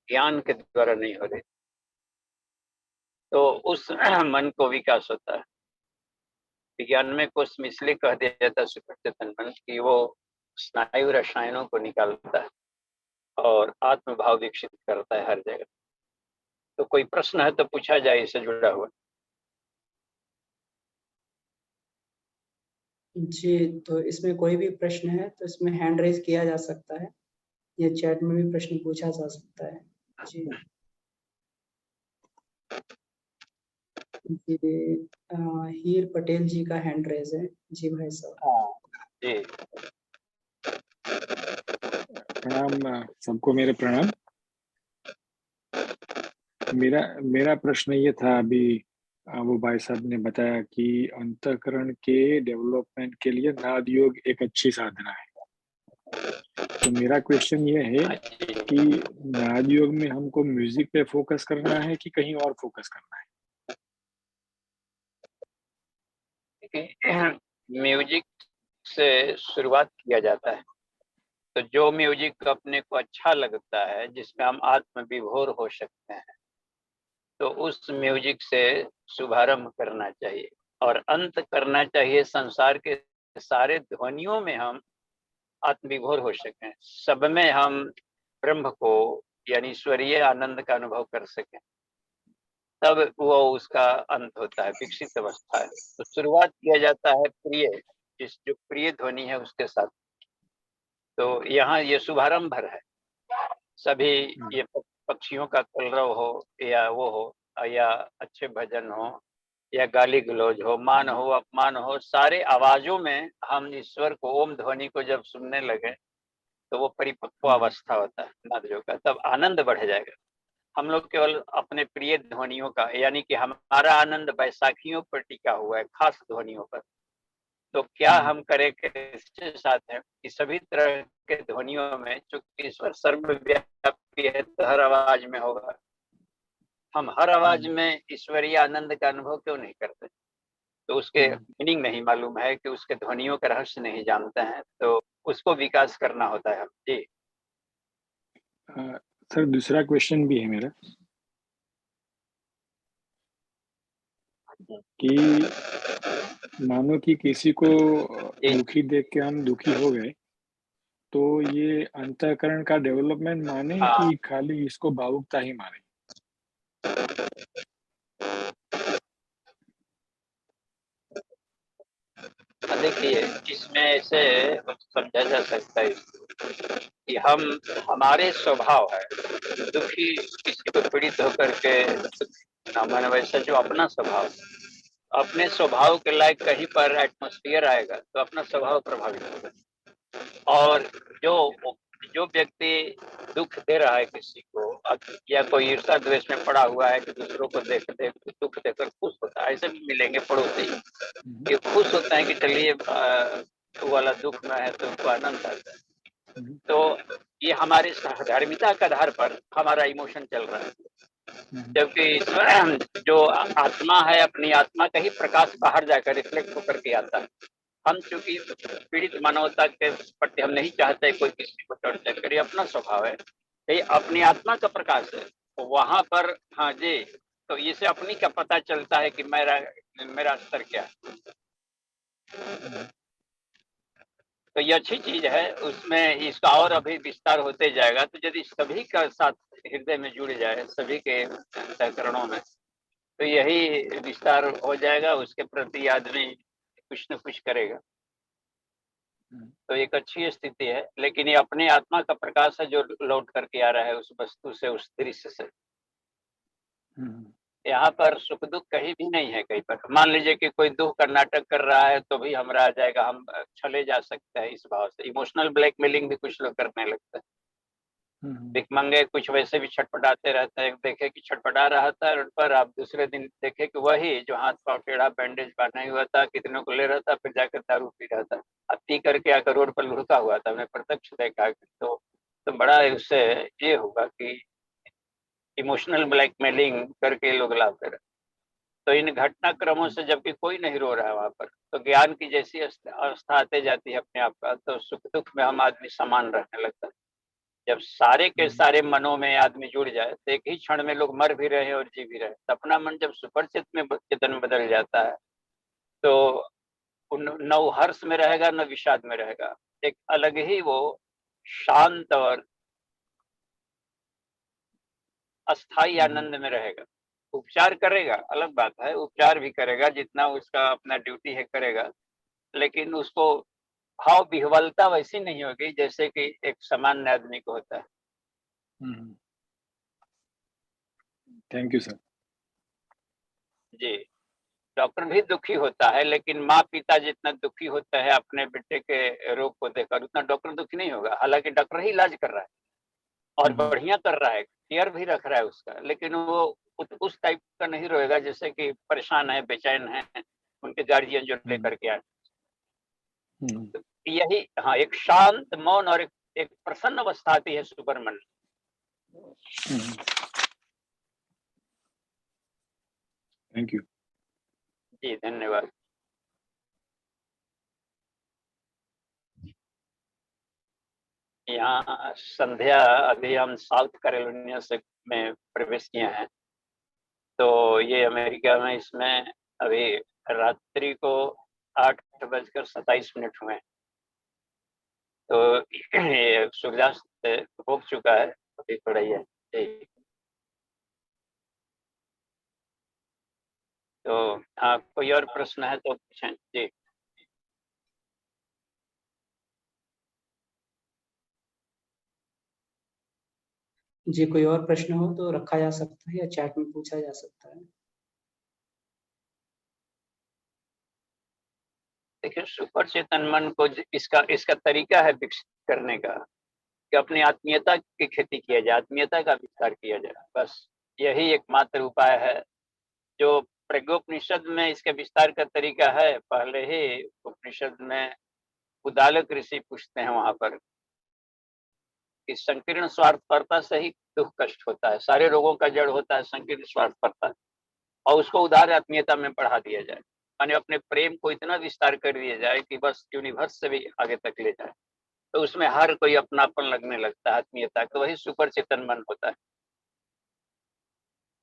ज्ञान के द्वारा नहीं हो रही, तो उस मन को विकास होता है। विज्ञान में कुछ इसलिए कह दिया जाता है सुपर चेतन मन, कि वो स्नायु रसायनों को निकालता है और आत्मभाव विकसित करता है हर जगह। तो कोई प्रश्न है तो पूछा जाए इससे जुड़ा हुआ। जी, तो इसमें कोई भी प्रश्न है तो इसमें हैंड रेज़ किया जा सकता है या चैट में भी प्रश्न पूछा जा सकता है। जी। जी, हीर पटेल जी का हैंड रेज़ है। जी भाई साहब। हाँ जी। प्रणाम सबको, मेरे प्रणाम। मेरा मेरा प्रश्न ये था, अभी वो भाई साहब ने बताया कि अंतःकरण के डेवलपमेंट के लिए नाद योग एक अच्छी साधना है। तो मेरा क्वेश्चन ये है कि नाद योग में हमको म्यूजिक पे फोकस करना है कि कहीं और फोकस करना है? म्यूजिक से शुरुआत किया जाता है, तो जो म्यूजिक अपने को अच्छा लगता है, जिसमें हम आत्म विभोर हो सकते हैं, तो उस म्यूजिक से शुभारंभ करना चाहिए और अंत करना चाहिए संसार के सारे ध्वनियों में हम आत्मविभोर हो सकें, सब में हम ब्रह्म को यानी ईश्वरीय आनंद का अनुभव कर सकें, तब वो उसका अंत होता है, विकसित अवस्था है। तो शुरुआत किया जाता है प्रिय, जिस जो प्रिय ध्वनि है उसके साथ। तो यहाँ ये शुभारंभ है। सभी ये पक्षियों का कलरव हो या वो हो या अच्छे भजन हो या गाली गलौज हो, मान हो अपमान हो, सारे आवाजों में हम ईश्वर को, ओम ध्वनि को जब सुनने लगे तो वो परिपक्व अवस्था होता है नादियों का, तब आनंद बढ़ जाएगा। हम लोग केवल अपने प्रिय ध्वनियों का, यानी कि हमारा आनंद बैसाखियों पर टिका हुआ है, खास ध्वनियों पर। तो क्या हम करें किसके साथ है कि सभी तरह के ध्वनियों में, चूंकि ईश्वर सर्वव्यापी है तो हर आवाज में होगा, हम हर आवाज में ईश्वरीय आनंद का अनुभव क्यों नहीं करते? तो उसके मीनिंग नहीं मालूम है, कि उसके ध्वनियों का रहस्य नहीं जानते हैं, तो उसको विकास करना होता है। जी सर, दूसरा क्वेश्चन भी है मेरा कि मानो कि किसी को दुखी देख के हम दुखी हो गए, तो ये अंतःकरण का डेवलपमेंट माने हाँ, कि खाली इसको भावुकता ही माने? देखिए इसमें ऐसे समझा जा सकता है कि हमारे स्वभाव है, दुखी किसी को पीड़ित होकर के ना माने, वैसे जो अपना स्वभाव, अपने स्वभाव के लायक कहीं पर एटमॉस्फेयर आएगा तो अपना स्वभाव प्रभावित होगा। और जो जो व्यक्ति दुख दे रहा है किसी को, या कोई ईर्षा द्वेष में पड़ा हुआ है कि दूसरों को देख देख दुख देकर खुश होता है, ऐसे भी मिलेंगे पड़ोसी, ये खुश होता है कि चलिए वो वाला दुख में है तो उनको आनंद आता है। तो ये हमारी धार्मिकता के आधार पर हमारा इमोशन चल रहा है, जबकि ईश्वर जो आत्मा है, अपनी आत्मा का ही प्रकाश बाहर जाकर रिफ्लेक्ट होकर के आता है। हम चूंकि पीड़ित मानवता के प्रति हम नहीं चाहते कोई किसी को चोट करे, अपना स्वभाव है, ये अपनी आत्मा का प्रकाश है, तो वहां पर हाँ जी, तो इसे अपनी का पता चलता है कि मेरा स्तर क्या है। तो ये अच्छी चीज है, उसमें इसका और अभी विस्तार होते जाएगा। तो यदि सभी का साथ हृदय में जुड़ जाए, सभी के अंतःकरणों में, तो यही विस्तार हो जाएगा, उसके प्रति आदमी कुछ न कुछ करेगा। तो एक अच्छी स्थिति है, लेकिन ये अपने आत्मा का प्रकाश है जो लौट करके आ रहा है उस वस्तु से, उस दृश्य से। यहाँ पर सुख दुख कहीं भी नहीं है। कहीं पर मान लीजिए कि कोई दुख का नाटक कर रहा है तो भी हमारा आ जाएगा, हम चले जा सकते हैं इस भाव से। इमोशनल ब्लैकमेलिंग भी कुछ लोग करने लगते हैं। भिखमंगे कुछ वैसे भी छटपटाते रहते हैं, देखे कि छटपटा रहा था रोड पर, आप दूसरे दिन देखे कि वही जो हाथ पांव टेढ़ा बैंडेज बांधा हुआ था, कितनों को ले रहा था, फिर जाकर दारू पी रहा था, अब पी करके आकर रोड पर लुढ़का हुआ था, मैं प्रत्यक्ष देखा। तो बड़ा उससे ये होगा कि इमोशनल ब्लैकमेलिंग करके लोग लाते रहे। तो इन घटनाक्रमों से जबकि कोई नहीं रो रहा है वहां पर, तो ज्ञान की जैसी अवस्था आते जाती है अपने आप का, तो सुख दुख में हम आदमी समान रहने लगता है। जब सारे के सारे मनों में आदमी जुड़ जाए तो एक ही क्षण में लोग मर भी रहे और जी भी रहे। तो अपना मन जब सुपरचित में चेतन में बदल जाता है, तो न वो हर्ष में रहेगा न विषाद में रहेगा, एक अलग ही वो शांत और अस्थाई आनंद में रहेगा। उपचार करेगा अलग बात है, उपचार भी करेगा, जितना उसका अपना ड्यूटी है करेगा, लेकिन उसको भाव विह्वलता वैसी नहीं होगी जैसे कि एक सामान्य आदमी को होता है। Thank you sir. जी, डॉक्टर भी दुखी होता है, लेकिन माँ पिता जितना दुखी होता है अपने बेटे के रोग को देखकर, उतना डॉक्टर दुखी नहीं होगा। हालांकि डॉक्टर ही इलाज कर रहा है और बढ़िया कर रहा है, केयर भी रख रहा है उसका, लेकिन वो उस टाइप का नहीं रहेगा जैसे कि परेशान है, बेचैन है उनके गार्जियन जो लेकर के आए। तो यही, हाँ, एक शांत मौन और एक प्रसन्न अवस्था आती है सुपर मन। Thank you. जी, धन्यवाद। यहाँ संध्या, अभी हम साउथ कैरोलिना से में प्रवेश किए हैं, तो ये अमेरिका में इसमें अभी रात्रि को 8:27 हुए। तो ये सूर्यास्त हो चुका है, अभी थोड़ा ही है। तो हाँ, कोई और प्रश्न है तो पूछें। जी, जी, कोई और प्रश्न हो तो रखा जा सकता है या चैट में पूछा जा सकता है। देखिए, सुपर चेतन मन को इसका तरीका है विकसित करने का कि अपनी आत्मीयता की खेती किया जाए, आत्मीयता का विस्तार किया जाए। बस यही एकमात्र उपाय है जो प्रज्ञोपनिषद में इसके विस्तार का तरीका है। पहले ही उपनिषद में उदालक ऋषि पूछते हैं वहां पर कि संकीर्ण स्वार्थपरता से ही दुख कष्ट होता है, सारे रोगों का जड़ होता है संकीर्ण स्वार्थपरता, और उसको उदार आत्मीयता में बढ़ा दिया जाए, माने अपने प्रेम को इतना विस्तार कर दिया जाए कि बस यूनिवर्स से भी आगे तक ले जाए। तो उसमें हर कोई अपनापन लगने लगता है, आत्मीयता, तो वही सुपर चेतन मन होता है।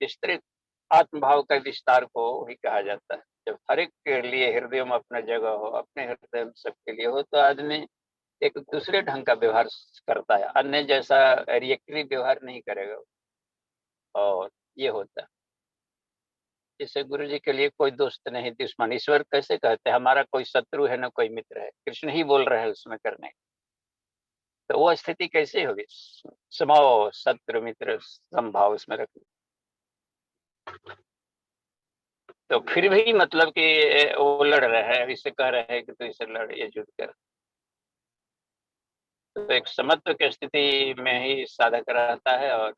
विस्तृत आत्मभाव का विस्तार को ही कहा जाता है। जब हर एक के लिए हृदय में अपना जगह हो, अपने हृदय में सबके लिए हो, तो आदमी एक दूसरे ढंग का व्यवहार करता है, अन्य जैसा रिएक्टिव व्यवहार नहीं करेगा। और ये होता है, जैसे गुरु जी के लिए कोई दोस्त नहीं दुश्मन। ईश्वर कैसे कहते हैं हमारा कोई शत्रु है न कोई मित्र है, कृष्ण ही बोल रहे हैं उसमें करने। तो वो स्थिति कैसे होगी? समभाव, शत्रु मित्र समभाव उसमें रख। तो फिर भी मतलब कि वो लड़ रहे हैं, इसे कह रहे हैं कि तो इसे लड़, ये युद्ध कर। तो एक समत्व की स्थिति में ही साधक रहता है और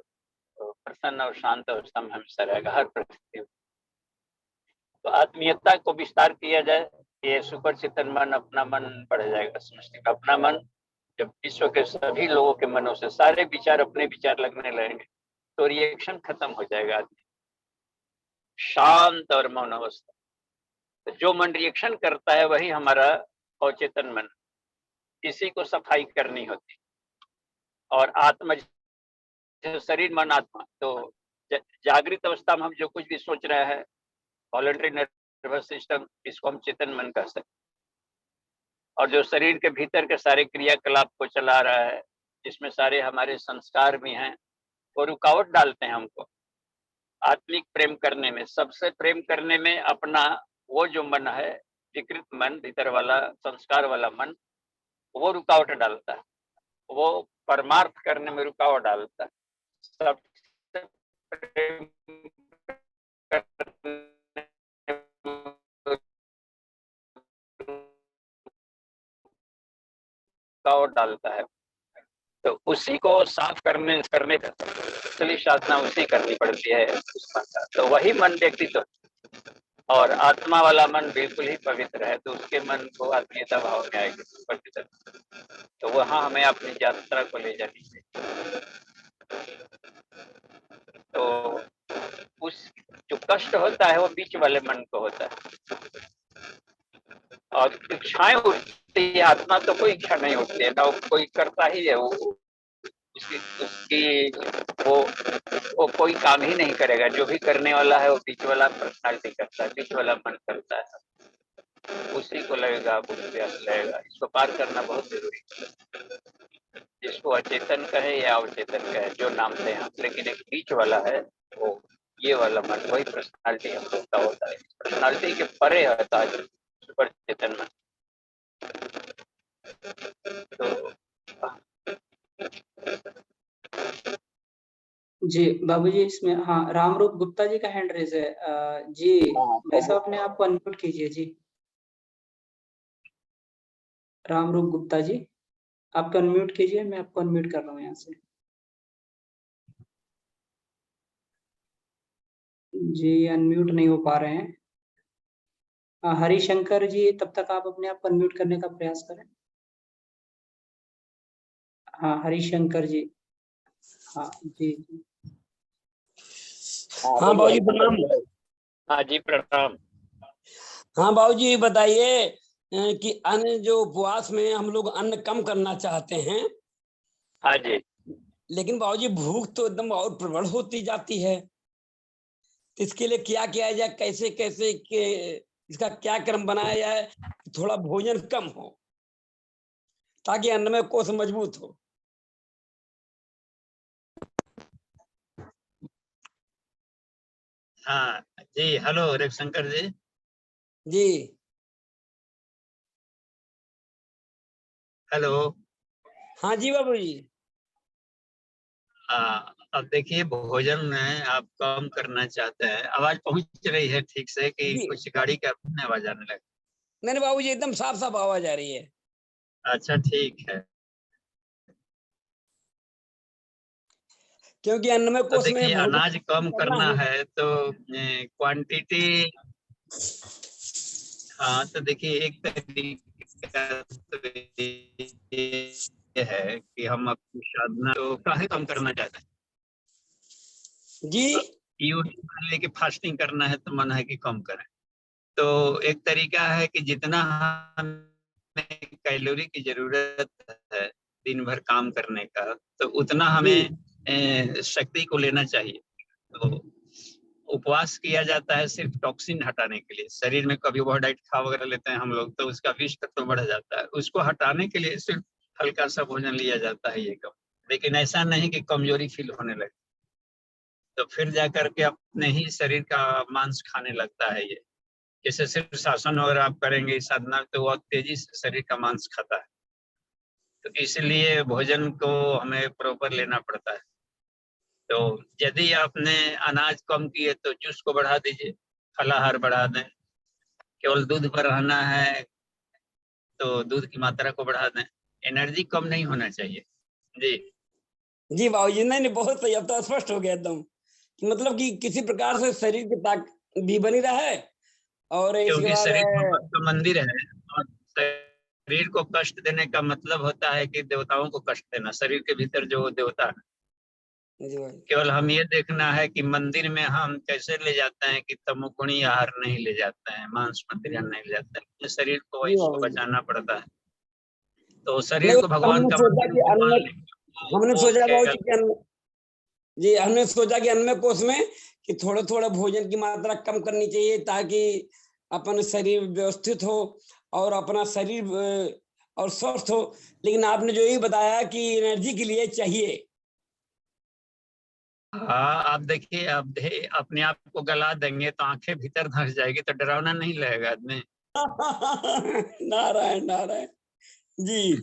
प्रसन्न और शांत अवस्था में हमेशा रहेगा हर परिस्थिति में। तो आत्मीयता को विस्तार किया जाए, ये सुपर चेतन मन, अपना मन बढ़ जाएगा। समझते अपना मन जब विश्व के सभी लोगों के मनों से सारे विचार अपने विचार लगने लगेंगे तो रिएक्शन खत्म हो जाएगा। आदमी शांत और मौन अवस्था, तो जो मन रिएक्शन करता है वही हमारा अवचेतन मन, इसी को सफाई करनी होती। और आत्मा, शरीर मन आत्मा, तो जागृत अवस्था में हम जो कुछ भी सोच रहे हैं, वॉलंटरी नर्वस सिस्टम, इसको हम चेतन मन कह सकते। और जो शरीर के भीतर के सारे क्रियाकलाप को चला रहा है, जिसमें सारे हमारे संस्कार भी हैं, वो रुकावट डालते हैं हमको आत्मिक प्रेम करने में। सबसे प्रेम करने में अपना वो जो मन है, विकृत मन, भीतर वाला संस्कार वाला मन, वो रुकावट डालता है, वो परमार्थ करने में रुकावट डालता है। सबसे प्रेम रुकावट डालता है, तो उसी को साफ करने का असली साधना उसी करनी पड़ती है उस मन का। तो वही मन व्यक्तित्व और आत्मा वाला मन बिल्कुल ही पवित्र है, तो उसके मन को आत्मीयता भाव में आएगी। तो वहां हमें अपनी यात्रा को ले जानी चाहिए। तो उस जो कष्ट होता है वो बीच वाले मन को होता है, और इच्छाएं उठती है, आत्मा तो कोई इच्छा नहीं उठती है ना, कोई करता ही है, वो उसकी वो कोई काम ही नहीं करेगा। जो भी करने वाला है वो बीच वाला पर्सनालिटी करता है, बीच वाला मन करता है, उसी को लगेगा, प्यास लगेगा। इसको पार करना बहुत जरूरी है। जिसको अचेतन कहे या अवचेतन कहे, जो नाम से हम, लेकिन एक बीच वाला है, वो ये वाला मन, वही पर्सनालिटी हम लोग का होता है। पर्सनालिटी के परे होता है सुपर चेतन मन। तो जी बाबूजी, इसमें हाँ, रामरूप गुप्ता जी का हैंड रेज है। जी भाई साहब, अपने आप को अनम्यूट कीजिए जी। रामरूप गुप्ता जी, आपको अनम्यूट कीजिए, मैं आपको अनम्यूट कर रहा हूँ यहाँ से। जी अनम्यूट नहीं हो पा रहे हैं। हरिशंकर जी, तब तक आप अपने आप को अनम्यूट करने का प्रयास करें। हाँ हरिशंकर जी, हाँ जी जी। हाँ बाबूजी प्रणाम। हाँ जी प्रणाम। हाँ बाबूजी ये बताइए कि अन्न जो उपवास में हम लोग अन्न कम करना चाहते हैं, हाँ जी। लेकिन बाबूजी भूख तो एकदम और प्रबल होती जाती है। तो इसके लिए क्या किया जाए, कैसे कैसे के इसका क्या क्रम बनाया जाए कि थोड़ा भोजन कम हो, ताकि अन्न में कोष मजबूत हो। हाँ जी, हेलो रविशंकर जी। जी हेलो। हाँ जी बाबूजी। अब देखिए, भोजन में आप कम करना चाहते हैं। आवाज पहुंच रही है ठीक से कि जी कुछ गाड़ी का आवाज आने लगा? नहीं बाबूजी, एकदम साफ साफ आवाज आ रही है। अच्छा ठीक है। क्योंकि अन्न में तो कोष में देखिए, भोजन अनाज कम करना करना है। है तो क्वांटिटी, हाँ तो देखिए, एक तरीका तो ये है कि हम अपनी साधना तो काहे कम करना चाहते हैं। जी यूट्यूब मान लीजिए कि फास्टिंग करना है तो मन है कि कम करें। तो एक तरीका है कि जितना हमें कैलोरी की जरूरत है दिन भर काम करने का, तो उतना जी हमें शक्ति को लेना चाहिए। तो उपवास किया जाता है सिर्फ टॉक्सिन हटाने के लिए। शरीर में कभी वो डाइट खा वगैरह लेते हैं हम लोग, तो उसका विष तत्व बढ़ जाता है। उसको हटाने के लिए सिर्फ हल्का सा भोजन लिया जाता है ये कम। लेकिन ऐसा नहीं कि कमजोरी फील होने लगे, तो फिर जा करके अपने ही शरीर का मांस खाने लगता है ये। जैसे सिर्फ शासन वगैरह आप करेंगे साधना, तो वो तेजी से शरीर का मांस खाता है। तो इसलिए भोजन को हमें प्रॉपर लेना पड़ता है। तो यदि आपने अनाज कम किए तो जूस को बढ़ा दीजिए, फलाहार बढ़ा दें। केवल दूध पर रहना है तो दूध की मात्रा को बढ़ा दें। एनर्जी कम नहीं होना चाहिए जी। जी बाबूजी, नहीं नहीं बहुत सही, अब तो स्पष्ट हो गया एकदम कि मतलब कि किसी प्रकार से शरीर की ताकत भी बनी रहे, और इसके क्योंकि बाद शरीर भगवान का मंदिर है, और शरीर को कष्ट देने का मतलब होता है कि देवताओं को कष्ट देना। शरीर के भीतर जो देवता है, जी भाई। केवल हम ये देखना है कि मंदिर में हम कैसे ले जाते हैं कि तमुकुणी आहार नहीं ले जाते हैं, मांस मदिरा नहीं ले जाते हैं। शरीर को जी वही से बाबूजी, बचाना पड़ता है। तो शरीर नहीं को भगवान हमने का सोचा मंदिर कि मान अन्न, लें, हमने वो सोचा बाबूजी खेल। कि अन्न, जी हमने सोचा कि अन्न कोष में कि थोड़े थोड़े भोजन की मात्रा कम करनी चाहिए, ताकि अपन शरीर व्यवस्थित हो और अपना शरीर और स्वस्थ हो। लेकिन आपने जो ये बताया कि एनर्जी के लिए चाहिए। हाँ, आप देखिए, आप अपने आप को गला देंगे तो आंखें भीतर धंस जाएगी, तो डरावना नहीं लगेगा आदमी। नारायण नारायण जी।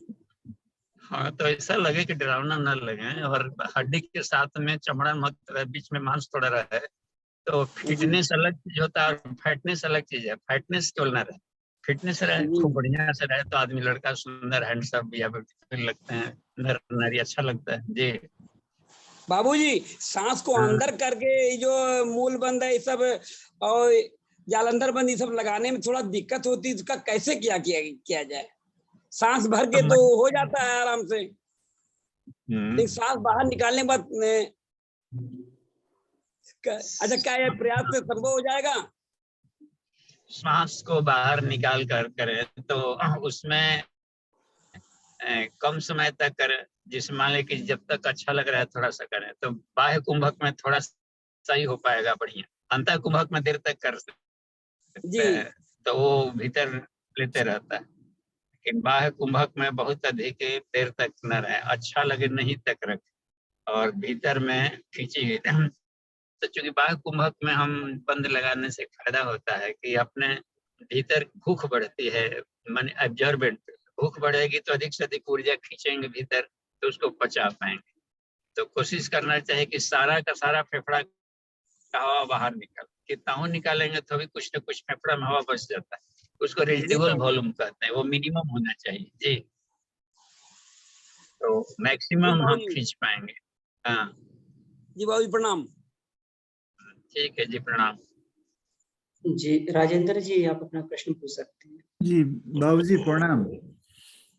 हाँ, तो ऐसा लगे कि डरावना न लगे, और हड्डी के साथ में चमड़ा मत रहे, बीच में मांस थोड़ा रहे। तो जी फिटनेस अलग चीज होता है और फैटनेस अलग चीज है। फैटनेस केवल ना रहे, फिटनेस रहे, जी खूब बढ़िया से रहे, तो आदमी लड़का सुंदर हैंडसम या ब्यूटीफुल लगते हैं, नर नारी अच्छा लगता है जी। बाबूजी, सांस को हाँ, अंदर करके ये जो मूल बंद है ये सब और जालंधर बंद ये सब लगाने में थोड़ा दिक्कत होती है, इसका कैसे किया जाए? सांस भर तो के तो हो जाता है आराम से, हम्म, लेकिन सांस बाहर निकालने के बाद अच्छा, क्या ये प्रयास से संभव हो जाएगा? सांस को बाहर निकाल कर करें तो उसमें कम समय तक करें। जिस मान लें कि जब तक अच्छा लग रहा है थोड़ा सा करें, तो बाह्य कुंभक में थोड़ा सही हो पाएगा बढ़िया। अंतः कुंभक में देर तक कर सकते जी हैं, तो वो भीतर लेते रहता है। लेकिन बाह्य कुंभक में बहुत अधिक देर तक न रहे, अच्छा लगे नहीं तक रखे, और भीतर में खींची। तो चूंकि बाह्य कुंभक में हम बंद लगाने से फायदा होता है कि अपने भीतर भूख बढ़ती है, मन एब्जॉर्बेंट भूख बढ़ेगी तो अधिक से अधिक ऊर्जा खींचेंगे भीतर, तो उसको पचा पाएंगे। तो कोशिश करना चाहिए कि सारा का सारा फेफड़ा का हवा बाहर निकल, कितना हो निकालेंगे तो भी कुछ न कुछ फेफड़ा में हवा बच जाता है, उसको रेजिडुअल वॉल्यूम कहते हैं, वो मिनिमम होना चाहिए जी। तो मैक्सिमम हम खींच पाएंगे। हाँ जी बाबू जी प्रणाम। ठीक है जी, प्रणाम। जी राजेंद्र जी, आप अपना प्रश्न पूछ सकते हैं। जी बाबूजी प्रणाम।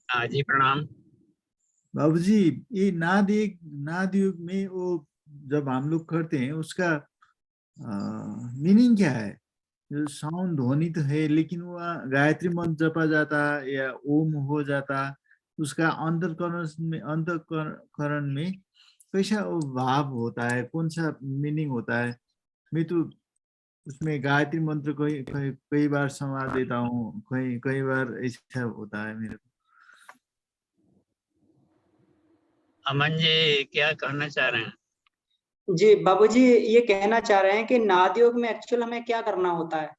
हाँ जी प्रणाम। बाबूजी, ये नाद युग में वो जब हम लोग करते हैं उसका मीनिंग क्या है? जो साउंड ध्वनि तो है, लेकिन वो गायत्री मंत्र जपा जाता या ओम हो जाता, उसका अंतःकरण में कैसा वो भाव होता है, कौन सा मीनिंग होता है? मैं तो उसमें गायत्री मंत्र कई बार संवाद देता हूँ, कई बार ऐसा होता है मेरे को। अमन जी क्या कहना चाह रहे हैं? जी बाबूजी, ये कहना चाह रहे हैं कि नाद योग में एक्चुअल हमें क्या करना होता है?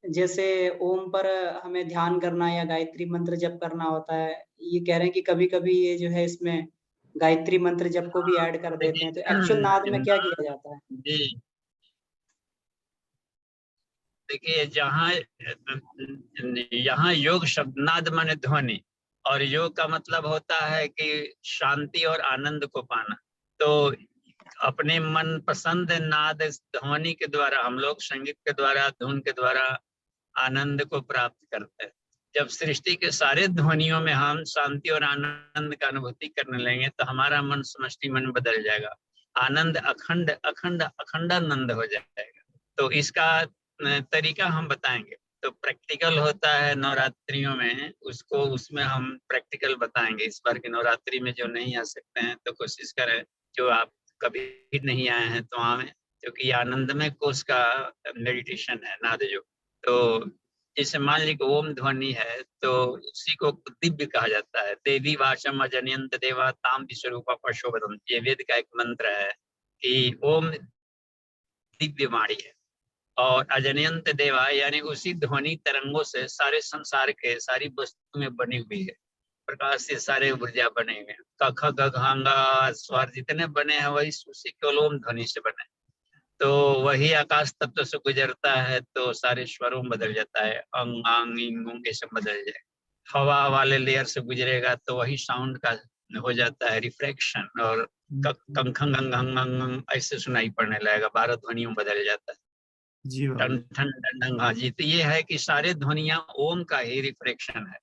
जैसे ओम पर हमें ध्यान करना या गायत्री मंत्र जप करना होता है। ये कह रहे हैं कि कभी-कभी ये जो है इसमें गायत्री मंत्र जप को भी ऐड कर देते हैं, तो एक्चुअल नाद में क्या किया जाता है? जी देखिए, यहाँ योग शब्द नाद माने ध्वनि, और योग का मतलब होता है कि शांति और आनंद को पाना। तो अपने मन पसंद नाद ध्वनि के द्वारा हम लोग संगीत के द्वारा, धुन के द्वारा आनंद को प्राप्त करते हैं। जब सृष्टि के सारे ध्वनियों में हम शांति और आनंद का अनुभूति करने लगेंगे तो हमारा मन समष्टि मन बदल जाएगा, आनंद अखंड अखंड अखंडानंद हो जाएगा। तो इसका तरीका हम बताएंगे। तो प्रैक्टिकल होता है नवरात्रियों में, उसमें हम प्रैक्टिकल बताएंगे। इस बार की नवरात्रि में जो नहीं आ सकते हैं तो कोशिश करें, जो आप कभी नहीं आए हैं तो आए, क्योंकि आनंदमय कोश का मेडिटेशन है नाद योग। तो जैसे मान ली कि ओम ध्वनि है तो उसी को दिव्य कहा जाता है। देवी वाचम अजन्यंत देवा ताम विश्वरूपा पशोभरम, ये वेद का एक मंत्र है कि ओम दिव्य वाणी है और अजन्यंत देवा यानी उसी ध्वनि तरंगों से सारे संसार के सारी वस्तु में बनी हुई है, प्रकाश से सारे ऊर्जा बने हुए हैं। कख गंगा स्वर जितने बने हैं वही उसी केवल ओम ध्वनि से बने। तो वही आकाश तत्व से गुजरता है तो सारे स्वरों में बदल जाता है, अंग आंग इंग उंग ये सब बदल जाए। हवा वाले लेयर से गुजरेगा तो वही साउंड का हो जाता है रिफ्रैक्शन, और कंखंग अंग ऐसे सुनाई पड़ने लगेगा, 12 ध्वनियों में बदल जाता है। जी टन ठन डंडंग, हाँ जी। तो ये है कि सारे ध्वनियां ओम का ही रिफ्लेक्शन है।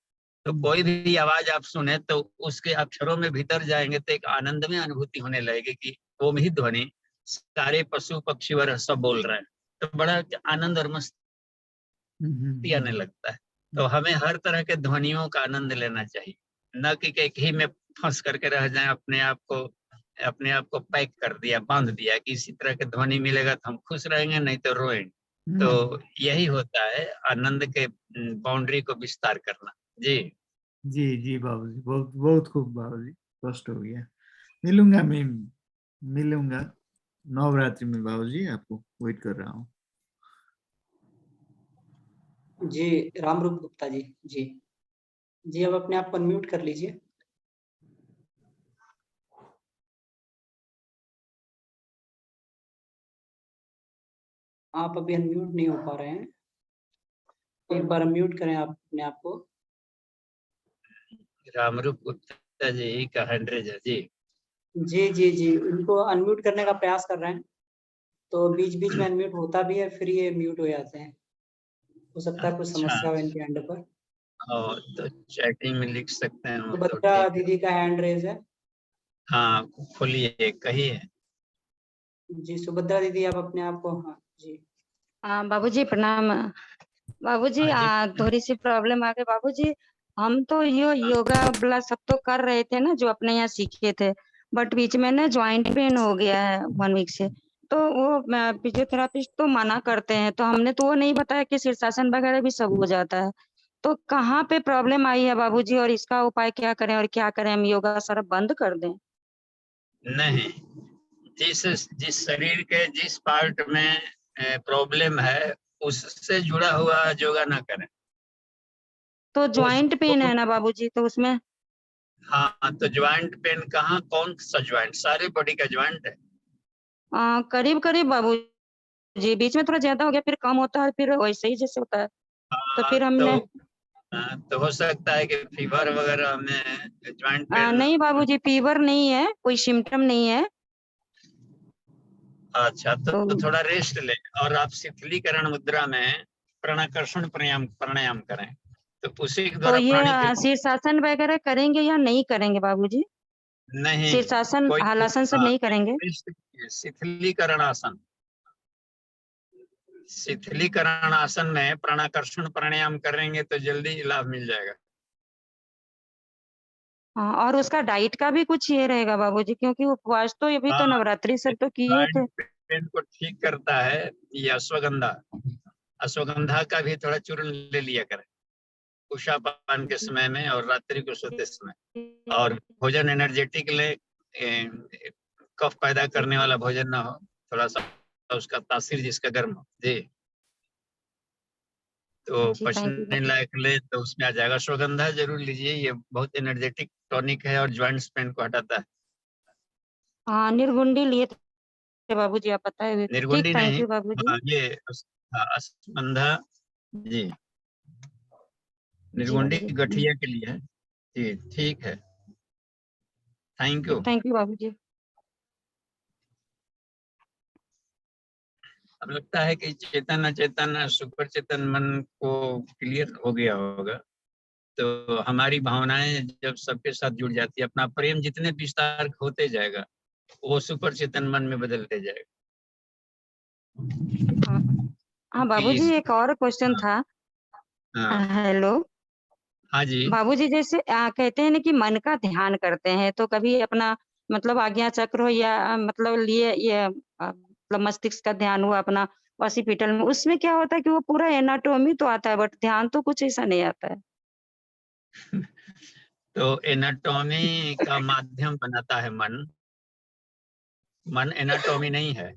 तो कोई भी आवाज आप सुने तो उसके अक्षरों में भीतर जाएंगे तो एक आनंद में अनुभूति होने लगेगी कि ओम ही ध्वनि सारे पशु पक्षी वगैरह सब बोल रहे हैं, तो बड़ा आनंद और मस्ती आने लगता है। तो हमें हर तरह के ध्वनियों का आनंद लेना चाहिए, न कि एक ही में फंस करके रह जाए, अपने आप को पैक कर दिया, बांध दिया कि इसी तरह के ध्वनि मिलेगा तो हम खुश रहेंगे, नहीं तो रोएंगे। तो यही होता है आनंद के बाउंड्री को विस्तार करना। जी जी जी बाबूजी, बहुत बहुत खूब बाबूजी, स्पष्ट हो गया। मैं मिलूंगा नवरात्रि में बाबूजी, आपको वेट कर रहा हूँ। जी रामरूप गुप्ता जी, जी अब अपने आप को अनम्यूट कर लीजिए। आप अभी अनम्यूट नहीं हो पा रहे हैं, एक बार अनम्यूट करें आप अपने आप को। रामरूप गुप्ता जी का 100 है जी। जी उनको अनम्यूट करने का प्रयास कर रहे हैं, तो बीच बीच में अनम्यूट होता भी है, फिर ये म्यूट हो जाते हैं। हो सकता है कुछ समस्या हो इनके एंड पर। और तो चैटिंग में लिख सकते हैं वो, तो सुभद्रा ठीक है। दीदी का हैंड रेज है। हाँ खोलिए, कहिए। जी सुभद्रा दीदी, आप अपने आप को, हाँ जी। बाबूजी प्रणाम। बाबूजी हाँ जी। थोड़ी सी प्रॉब्लम आ गई बाबूजी। हम तो योगा वाला सब तो कर रहे थे ना, जो अपने यहाँ सीखे थे, बट बीच में ना ज्वाइंट पेन हो गया है 1 वीक से। तो वो फिजियोथेरापिस्ट तो मना करते हैं, तो हमने तो वो नहीं बताया कि शीर्षासन वगैरह भी सब हो जाता है। तो कहाँ पे प्रॉब्लम आई है बाबूजी, और इसका उपाय क्या करें और क्या करें? हम योगा सारा बंद कर दें? नहीं, जिस शरीर के जिस पार्ट में प्रॉब्लम है उससे जुड़ा हुआ योगा ना करें। तो ज्वाइंट पेन है ना बाबूजी, तो उसमें हाँ, तो ज्वाइंट पेन कहाँ, कौन सा ज्वाइंट? सारे बॉडी का ज्वाइंट है। करीब करीब बाबूजी, बीच में थोड़ा ज्यादा हो गया, फिर कम होता है, फिर वैसे ही जैसे होता है। तो फिर हमने तो हो सकता है कि फीवर वगैरह में ज्वाइंट पेन। नहीं बाबूजी, फीवर नहीं है, कोई सिम्टम नहीं है। अच्छा, तो तो थोड़ा रेस्ट ले, और आप शिथिलीकरण मुद्रा में प्राणाकर्षण प्राणायाम करें, तो उसी के तो द्वारा ये प्राणी की शीर्षासन वगैरह करेंगे या नहीं करेंगे बाबूजी? नहीं, शीर्षासन कोई हलासन सब नहीं करेंगे? शिथिलीकरण आसन, शिथिलीकरण आसन में प्राणाकर्षण प्राणायाम करेंगे तो जल्दी लाभ मिल जाएगा। हाँ, और उसका डाइट का भी कुछ ये रहेगा बाबूजी, क्योंकि उपवास तो अभी तो हाँ, नवरात्रि सब तो किए थे। ज्वाइंट पेन को ठीक करता है ये अश्वगंधा। अश्वगंधा का भी थोड़ा चूर्ण ले लिया करें उषा पान के समय में और रात्रि को सोते समय। और भोजन एनर्जेटिक ले, कफ पैदा करने वाला भोजन ना हो, थोड़ा सा उसका तासीर जिसका गर्म हो जी, तो जी, थैंक यू पचने बाबूजी। लायक ले तो उसमें आ जाएगा। अश्वगंधा जरूर लीजिए, ये बहुत एनर्जेटिक टॉनिक है और ज्वाइंट्स पेन को हटाता है। हाँ, निर्गुंडी लिए थे बाबूजी, आप बताए हुए थे। ठीक, निर्गुंडी थैंक नहीं, यू बाबूजी। ये अश्वगंधा जी, जी निर्गुंडी बाबूजी, गठिया के लिए है जी। ठीक है, थैंक यू। थैंक यू बाबूजी। अब लगता है कि चेतन अचेतन सुपर चेतन मन को क्लियर हो गया होगा। तो हमारी भावनाएं जब सबके साथ जुड़ जाती है, अपना प्रेम जितने विस्तार होते जाएगा वो सुपर चेतन मन में बदलते जाएगा। हाँ, हाँ क्योंकि बाबूजी, एक और क्वेश्चन था। हाँ हेलो हाँ जी, बाबूजी, जैसे कहते हैं ना कि मन का ध्यान करते हैं, तो कभी अपना मतलब आज्ञा चक्र हो या मतलब लिए ये मतलब मस्तिष्क का ध्यान हुआ अपना ऑसिपिटल में, उसमें क्या होता है कि वो पूरा एनाटॉमी तो आता है, बट ध्यान तो कुछ ऐसा नहीं आता है। तो एनाटॉमी का माध्यम बनाता है मन। मन एनाटॉमी नहीं है,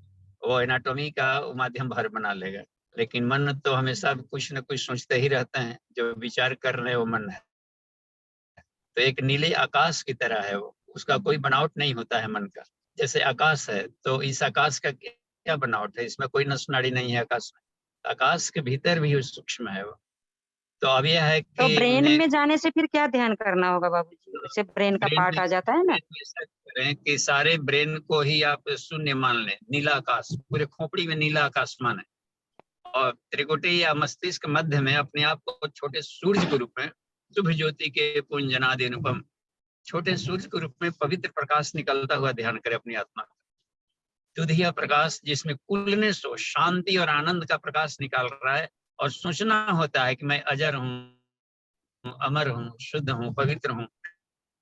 वो एनाटॉमी का माध्यम भर बना लेगा, लेकिन मन तो हमेशा कुछ न कुछ सोचते ही रहते हैं। जो विचार कर रहे हैं वो मन है। तो एक नीले आकाश की तरह है वो, उसका कोई बनावट नहीं होता है मन का। जैसे आकाश है, तो इस आकाश का क्या बनावट है? इसमें कोई नस नाड़ी नहीं है आकाश में। आकाश के भीतर भी सूक्ष्म है वो। तो अब यह है तो कि ब्रेन में जाने से फिर क्या ध्यान करना होगा बाबूजी? उससे ब्रेन का ब्रेन पार्ट में आ जाता है ना? करें कि सारे ब्रेन को ही आप शून्य मान लें, नीला आकाश, पूरे खोपड़ी में नीला आकाश माने, और त्रिकुटी या मस्तिष्क मध्य में अपने आप को छोटे सूर्य के रूप में, शुभ ज्योति के पुंजनादि अनुपम, छोटे सूर्य के रूप में पवित्र प्रकाश निकलता हुआ ध्यान करें अपनी आत्मा का। दुधिया प्रकाश जिसमें कूलनेस हो, शांति और आनंद का प्रकाश निकाल रहा है। और सोचना होता है कि मैं अजर हूँ, अमर हूँ, शुद्ध हूँ, पवित्र हूँ,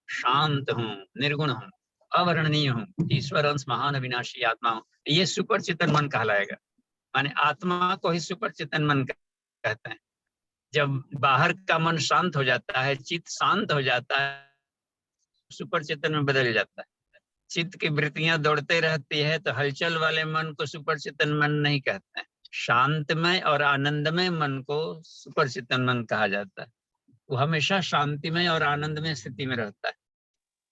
शांत हूँ, निर्गुण हूँ, अवर्णनीय हूँ, ईश्वर अंश महान अविनाशी आत्मा हूँ। ये सुपर चेतन मन कहलाएगा। माने आत्मा को ही सुपर चेतन मन कहते हैं। जब बाहर का मन शांत हो जाता है, चित्त शांत हो जाता है, सुपर चेतन में बदल जाता है। चित्त की वृत्तियां दौड़ते रहती है, तो हलचल वाले मन को सुपर चेतन मन नहीं कहते हैं। शांतमय और आनंदमय मन को सुपर चेतन मन कहा जाता है। वो हमेशा शांतिमय और आनंदमय स्थिति में रहता है।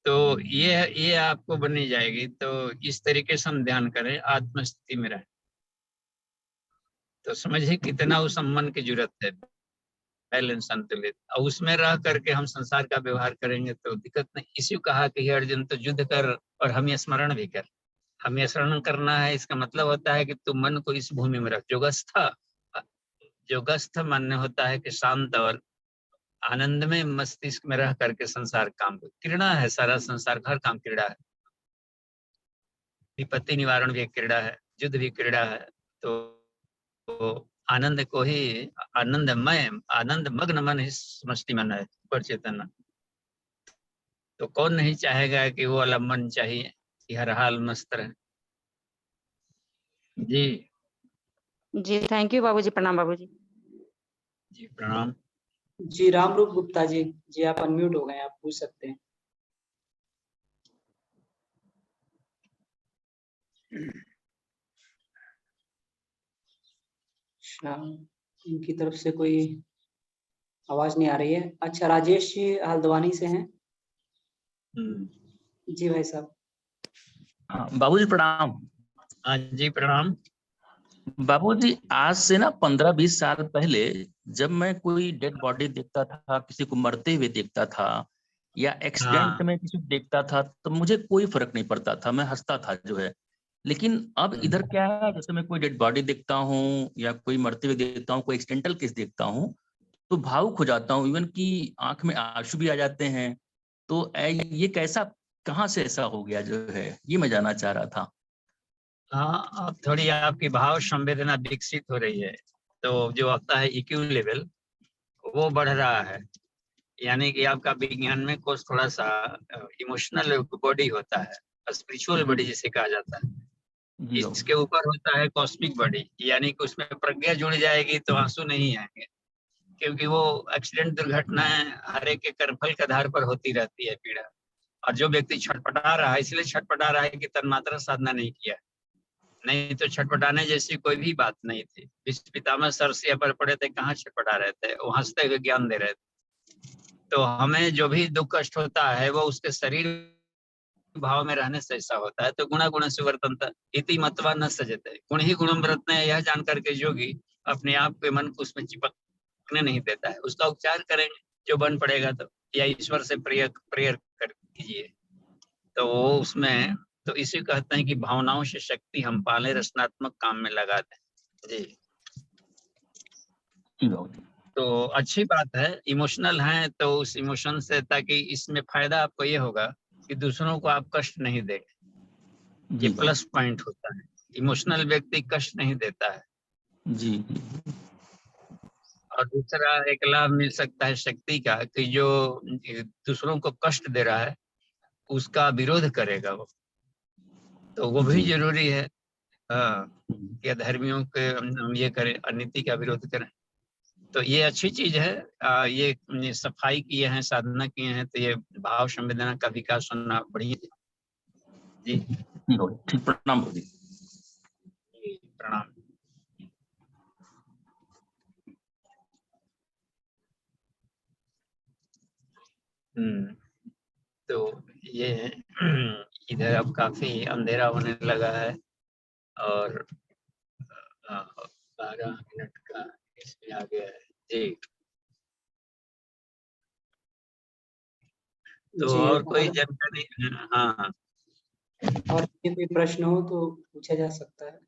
तो ये आपको बनी जाएगी। तो इस तरीके से हम ध्यान करें, आत्म स्थिति में रहें, तो समझिए कितना उस मन की जरूरत है, बैलेंस संतुलित। और उसमें रह करके हम संसार का व्यवहार करेंगे तो दिक्कत नहीं। इसी को कहा कि हे अर्जुन, तो युद्ध कर और हमें स्मरण भी कर। हमें स्मरण करना है, इसका मतलब होता है कि तू मन को इस भूमि में रख। जोगस्थ मन होता है कि शांत और आनंद में मस्तिष्क में रह करके संसार काम क्रीड़ा है। सारा संसार हर काम क्रीड़ा है। विपत्ति निवारण भी एक क्रीड़ा है, युद्ध भी क्रीड़ा है। तो आनंद को ही आनंदमय, आनंद मग्न मन ही समष्टि मन है, सुपर चेतन मन। तो कौन नहीं चाहेगा कि वो वाला मन चाहिए कि हर हाल मस्त रहे। जी जी, थैंक यू बाबूजी, प्रणाम बाबूजी। जी, प्रणाम। जी रामरूप गुप्ता जी, जी आप अनम्यूट हो गए हैं, आप पूछ सकते हैं। अच्छा, इनकी तरफ से कोई आवाज नहीं आ रही है। अच्छा, राजेश जी हल्द्वानी से हैं। जी भाई साहब। बाबूजी प्रणाम। हाँ जी प्रणाम। बाबूजी आज से ना 15-20 साल पहले जब मैं कोई डेड बॉडी देखता था, किसी को मरते हुए देखता था या एक्सीडेंट हाँ में किसी को देखता था तो मुझे कोई फर्क नहीं पड़ता था, मैं हंसता था जो है। लेकिन अब इधर क्या है, जैसे मैं कोई डेड बॉडी देखता हूँ या कोई मरते हुए देखता हूँ, कोई एक्सीडेंटल केस देखता हूँ तो भावुक हो जाता हूँ, इवन कि आंख में आंसू भी आ जाते हैं। तो ये कैसा, कहाँ से ऐसा हो गया जो है, ये मैं जानना चाह रहा था। हाँ, अब थोड़ी आपकी भाव संवेदना विकसित हो रही है, तो जो होता है EQ लेवल वो बढ़ रहा है। यानी कि आपका विज्ञान में कुछ थोड़ा सा इमोशनल बॉडी होता है, स्पिरिचुअल बॉडी जिसे कहा जाता है। जी बाबू। इसके ऊपर होता है कॉस्मिक बॉडी, यानी कि उसमें प्रज्ञा जुड़ जाएगी तो आंसू नहीं आएंगे, क्योंकि वो एक्सीडेंट दुर्घटनाएं हर एक के कर्मफल के आधार पर होती रहती है पीड़ा। और जो व्यक्ति छटपटा रहा है इसलिए छटपटा रहा है कि तन्मात्रा साधना नहीं किया, नहीं तो छटपटाने जैसी कोई भी बात नहीं थी। भीष्म पितामह सरसिया पर पड़े थे, कहाँ छटपटा रहे थे, वो हंसते हुए ज्ञान दे रहे थे। तो हमें जो भी दुख कष्ट होता है वो उसके शरीर भाव में रहने से ऐसा होता है। तो गुणा गुण सुवर्तनता इति मतवा न सजते, गुण ही गुणम रत्न, यह जानकर के योगी अपने आप के मन को उसमें चिपकने नहीं देता है। उसका उपचार करेंगे जो बन पड़ेगा, तो या ईश्वर से प्रेयर कर कीजिए, तो वो उसमें तो इसी कहते हैं कि भावनाओं से शक्ति हम पाले, रचनात्मक काम में लगा दें। जी, जी बाबूजी। तो अच्छी बात है, इमोशनल हैं तो उस इमोशन से, ताकि इसमें फायदा आपको ये होगा कि दूसरों को आप कष्ट नहीं देंगे। जी ये बाबू। प्लस पॉइंट होता है, इमोशनल व्यक्ति कष्ट नहीं देता है। जी। और दूसरा एक लाभ मिल सकता है शक्ति का, कि जो दूसरों को कष्ट दे रहा है उसका विरोध करेगा वो, तो वो भी जी। जरूरी है। हाँ, कि अधर्मियों के हम ये करें, अनीति का विरोध करें, तो ये अच्छी चीज है। ये सफाई किए हैं, साधना किए हैं, तो ये भाव संवेदना का विकास होना बढ़िया है। जी ठीक, प्रणाम बाबूजी। जी, प्रणाम। तो ये इधर अब काफी अंधेरा होने लगा है और 12 मिनट का इसमें आ गया है। जी, तो जी, और कोई जानकारी? हाँ, और ये कोई प्रश्न हो तो पूछा जा सकता है।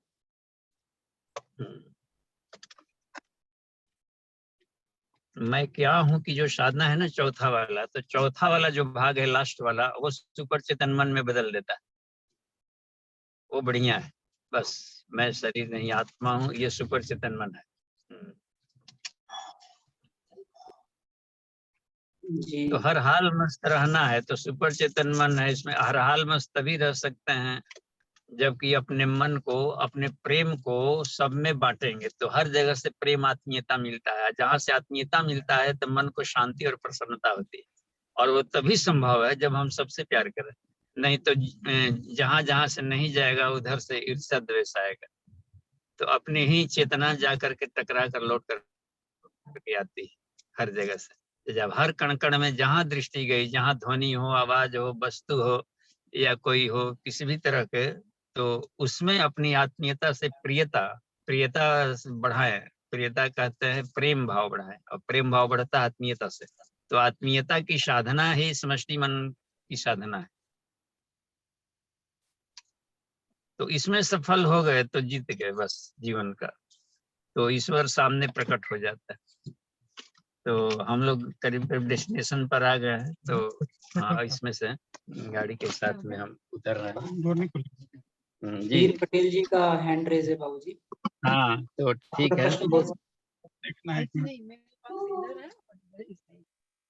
मैं क्या हूँ कि जो साधना है ना चौथा वाला, तो चौथा वाला जो भाग है लास्ट वाला, वो सुपर चेतन मन में बदल देता है, वो बढ़िया है। बस मैं शरीर नहीं आत्मा हूँ, ये सुपर चेतन मन है। जी, तो हर हाल मस्त रहना है तो सुपर चेतन मन है, इसमें हर हाल मस्त तभी रह सकते हैं जबकि अपने मन को, अपने प्रेम को सब में बांटेंगे, तो हर जगह से प्रेम आत्मीयता मिलता है। जहां से आत्मीयता मिलता है तो मन को शांति और प्रसन्नता होती है, और वो तभी संभव है जब हम सबसे प्यार करें। नहीं तो जहां जहां से नहीं जाएगा उधर से ईर्ष्या द्वेष आएगा। तो अपनी ही चेतना जा करके टकरा कर लौट करके आती है हर जगह से। तो जब हर कण कण में जहां दृष्टि गई, जहां ध्वनि हो, आवाज हो, वस्तु हो या कोई हो किसी भी तरह के, तो उसमें अपनी आत्मीयता से प्रियता प्रियता बढ़ाए। प्रियता कहते हैं प्रेम भाव बढ़ाए, और प्रेम भाव बढ़ता है आत्मीयता से। तो आत्मीयता की साधना ही समष्टि मन की साधना है। तो इसमें सफल हो गए तो जीत गए बस जीवन का, तो ईश्वर सामने प्रकट हो जाता है। तो हम लोग करीब करीब डेस्टिनेशन पर आ गए हैं, तो हाँ, इसमें से गाड़ी के साथ में हम उतर रहे हैं। जी वीर पटेल जी का हैंड रेज है बाबूजी। हाँ, तो ठीक आपका है। प्रश्न बोल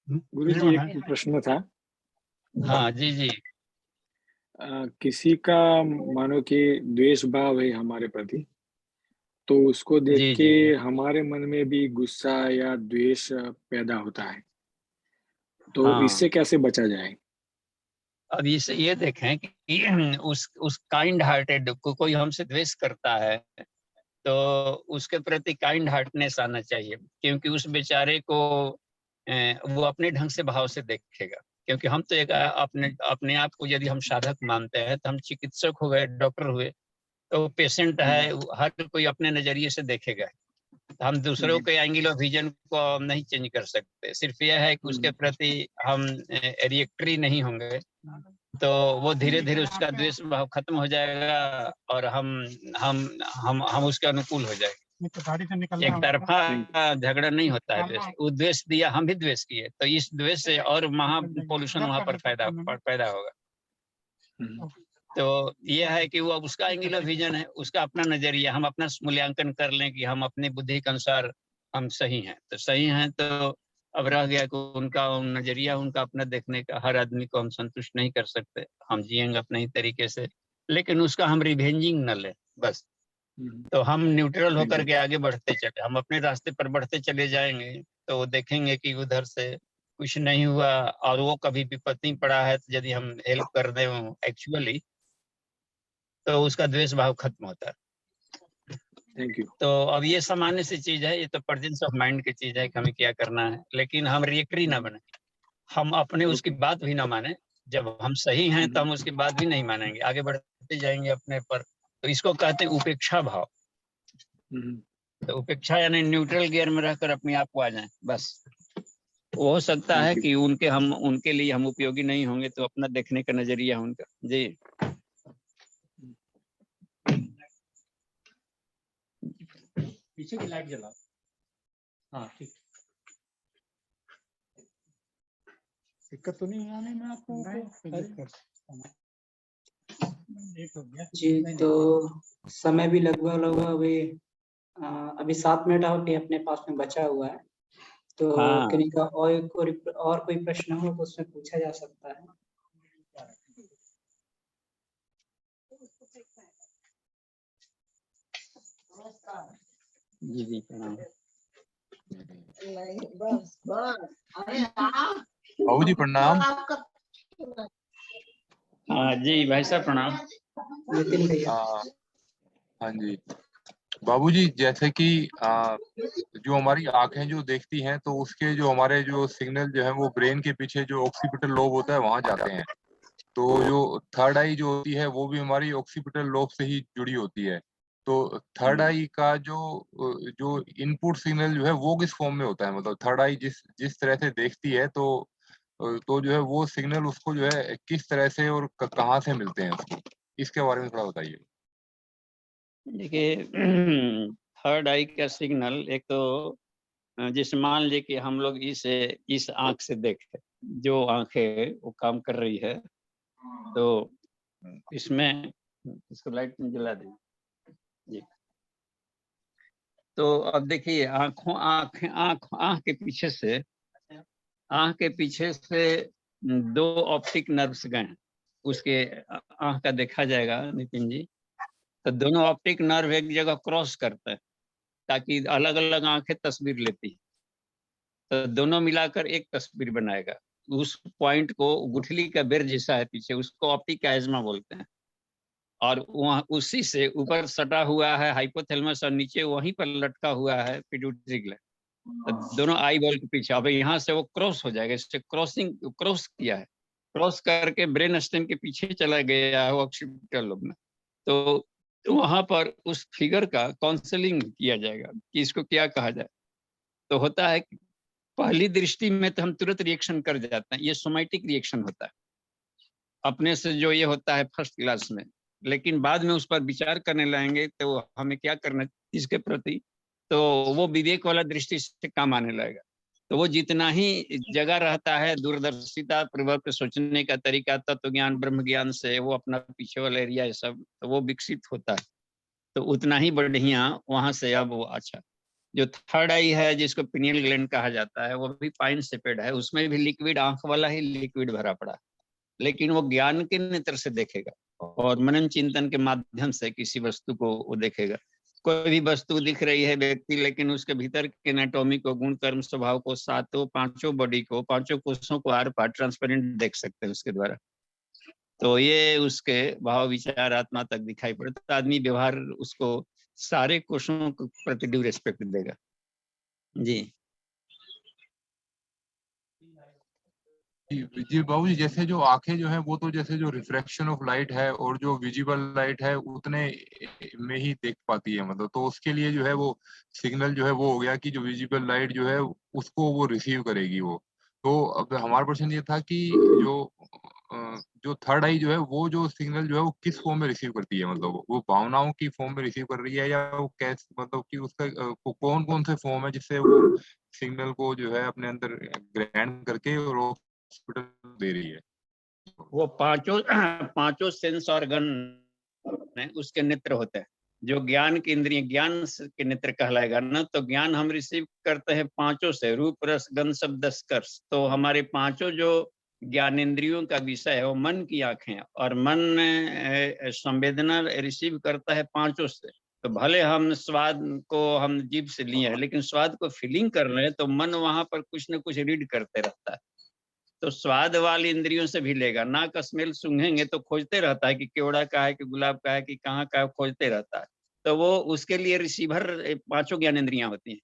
गुरु जी एक प्रश्न था। हाँ जी जी। किसी का मानो कि द्वेष भाव है हमारे प्रति, तो उसको देख जी के जी, हमारे मन में भी गुस्सा या द्वेष पैदा होता है, तो हाँ। इससे कैसे बचा जाए? अब इसे ये देखें कि उस काइंड हार्टेड को कोई हमसे द्वेष करता है तो उसके प्रति काइंड हार्टनेस आना चाहिए, क्योंकि उस बेचारे को वो अपने ढंग से भाव से देखेगा। क्योंकि हम तो एक अपने आप को यदि हम साधक मानते हैं तो हम चिकित्सक हो गए, डॉक्टर हुए, तो पेशेंट है, हर कोई अपने नजरिए से देखेगा। हम दूसरों के एंगल ऑफ विजन को नहीं चेंज कर सकते। सिर्फ यह है कि उसके प्रति हम रिएक्टरी नहीं होंगे, तो वो धीरे धीरे उसका द्वेष भाव खत्म हो जाएगा और हम उसके अनुकूल हो जाएंगे। एक तरफा झगड़ा नहीं होता है द्वेष। वो द्वेष दिया, हम भी द्वेष किए, तो इस द्वेष से और महा पोल्यूशन वहां पर पैदा होगा। तो यह है कि वो उसका एंगल ऑफ विजन है, उसका अपना नजरिया। हम अपना मूल्यांकन कर लें कि हम अपनी बुद्धि के अनुसार हम सही हैं, तो सही हैं। तो अब रह गया कि उनका नजरिया, उनका अपना देखने का। हर आदमी को हम संतुष्ट नहीं कर सकते, हम जिएंगे अपने ही तरीके से, लेकिन उसका हम रिवेंजिंग न लें बस। तो हम न्यूट्रल होकर के आगे बढ़ते चले, हम अपने रास्ते पर बढ़ते चले जाएंगे। तो वो देखेंगे कि उधर से कुछ नहीं हुआ और वो कभी विपत्ति पड़ा है, तो यदि हम हेल्प कर दें एक्चुअली, तो उसका द्वेष भाव खत्म होता है। Thank you. तो अब ये सामान्य सी चीज है, ये तो प्रेजेंस ऑफ माइंड की चीज है कि हमें क्या करना है, लेकिन हम रिएक्टरी ना बने, हम अपने उसकी बात भी ना माने। जब हम सही हैं तो हम उसकी बात भी नहीं मानेंगे, आगे बढ़ते जाएंगे अपने पर। तो इसको कहते हैं उपेक्षा भाव। तो उपेक्षा यानी न्यूट्रल गियर में रहकर अपने आप को आ जाए बस। हो सकता है कि उनके लिए हम उपयोगी नहीं होंगे, तो अपना देखने का नजरिया उनका। जी पीछे की लाइट जलाओ। हाँ ठीक, दिक्कत तो नहीं आने में आपको? जी, तो समय भी लगभग अभी 7 मिनट अपने पास में बचा हुआ है। तो हाँ। किन्हीं का और कोई प्रश्न हो तो उसमें पूछा जा सकता है। जी जी प्रणाम। बाबूजी प्रणाम। हाँ जी भाई साहब प्रणाम। नितिन भैया। हाँ जी बाबूजी, जैसे कि जो हमारी आंखें जो देखती हैं, तो उसके जो हमारे जो सिग्नल जो है वो ब्रेन के पीछे जो ऑक्सीपिटल लोब होता है वहां जाते हैं। तो जो थर्ड आई जो होती है वो भी हमारी ऑक्सीपिटल लोब से ही जुड़ी होती है। तो थर्ड आई का जो इनपुट सिग्नल जो है वो किस फॉर्म में होता है? मतलब थर्ड आई जिस तरह से देखती है, तो जो है वो सिग्नल उसको जो है किस तरह से और कहाँ से मिलते हैं उसको, इसके बारे में थोड़ा बताइए। देखिए थर्ड आई का सिग्नल एक तो जैसे मान लीजिए कि हम लोग इस आंख से देखें, जो आंखें वो काम कर रही है, तो इसमें इसको लाइट में जला दें जी। तो अब देखिए आंख के पीछे से 2 ऑप्टिक नर्व्स गए हैं, उसके आंख का देखा जाएगा नितिन जी। तो दोनों ऑप्टिक नर्व एक जगह क्रॉस करते हैं ताकि अलग अलग आंखें तस्वीर लेती है, तो दोनों मिलाकर एक तस्वीर बनाएगा। उस पॉइंट को गुठली का बेर जैसा है पीछे, उसको ऑप्टिक काइज़मा बोलते हैं। और वहाँ उसी से ऊपर सटा हुआ है हाइपोथैलेमस और नीचे वहीं पर लटका हुआ है पिट्यूटरी ग्लैंड। तो दोनों आई बॉल के पीछे, अब यहाँ से वो क्रॉस हो जाएगा, इससे क्रॉस किया है, क्रॉस करके ब्रेन स्टेम के पीछे चला गया है ऑक्सीपिटल लोब में। तो वहां पर उस फिगर का काउंसलिंग किया जाएगा कि इसको क्या कहा जाए। तो होता है कि पहली दृष्टि में तो हम तुरंत रिएक्शन कर जाते हैं, ये सोमैटिक रिएक्शन होता है अपने से, जो ये होता है फर्स्ट क्लास में। लेकिन बाद में उस पर विचार करने लगेंगे तो हमें क्या करना इसके प्रति, तो वो विवेक वाला दृष्टि से काम आने लगेगा। तो वो जितना ही जगह रहता है दूरदर्शिता पूर्वक सोचने का तरीका, तत्व ज्ञान ब्रह्म ज्ञान से वो अपना पीछे वाला एरिया ये सब तो वो विकसित होता है, तो उतना ही बढ़िया वहां से। अब वो अच्छा जो थर्ड आई है जिसको पिनियल ग्लैंड कहा जाता है, वो भी पाइन सेपेड है, उसमें भी लिक्विड आंख वाला ही लिक्विड भरा पड़ा है, लेकिन वो ज्ञान के नेत्र से देखेगा और मनन चिंतन के माध्यम से किसी वस्तु को वो देखेगा। कोई भी वस्तु दिख रही है व्यक्ति, लेकिन उसके भीतर के एनाटॉमी को, गुण कर्म स्वभाव को, पांचों बॉडी को, पांचों कोषों को आर पार ट्रांसपेरेंट देख सकते हैं उसके द्वारा। तो ये उसके भाव विचार आत्मा तक दिखाई पड़ता, तो आदमी व्यवहार उसको सारे कोषों को प्रति ड्यू रेस्पेक्ट देगा। जी जी बाबू जी, जैसे जो आंखें जो है वो तो जैसे जो रिफ्रैक्शन ऑफ लाइट है और जो विजिबल लाइट है उतने में ही देख पाती है, मतलब तो उसके लिए जो है वो सिग्नल जो है वो हो गया कि जो विजिबल लाइट जो है उसको वो रिसीव करेगी वो। तो अब हमारा प्रश्न ये था कि जो थर्ड आई जो है वो जो सिग्नल जो है वो किस फॉर्म में रिसीव करती है, मतलब वो भावनाओं की फॉर्म में रिसीव कर रही है या वो कैसे, मतलब कि उसका कौन कौन से फॉर्म है जिससे वो सिग्नल को जो है अपने अंदर ग्रहण करके और हॉस्पिटल दे रही है। वो पांचों सेंस ऑर्गन है, उसके नेत्र होते हैं। जो ज्ञान की इंद्रिय, ज्ञान के नेत्र कहलाएगा ना, तो ज्ञान हम रिसीव करते हैं पांचों से, रूप रस गंध शब्द स्पर्श। तो हमारे पांचों जो ज्ञानेंद्रियों का विषय है वो मन की आंखें, और मन संवेदना रिसीव करता है पांचों से। तो भले हम स्वाद को हम जीभ से लिए हैं, लेकिन स्वाद को फीलिंग कर रहे हैं तो मन वहां पर कुछ न कुछ रीड करते रहता है। तो स्वाद वाली इंद्रियों से भी लेगा, नाक स्मेल सूंघेंगे तो खोजते रहता है कि केवड़ा का है कि गुलाब का है कि कहाँ का है, खोजते रहता है। तो वो उसके लिए रिसीवर पांचों ज्ञानेंद्रियां होती हैं।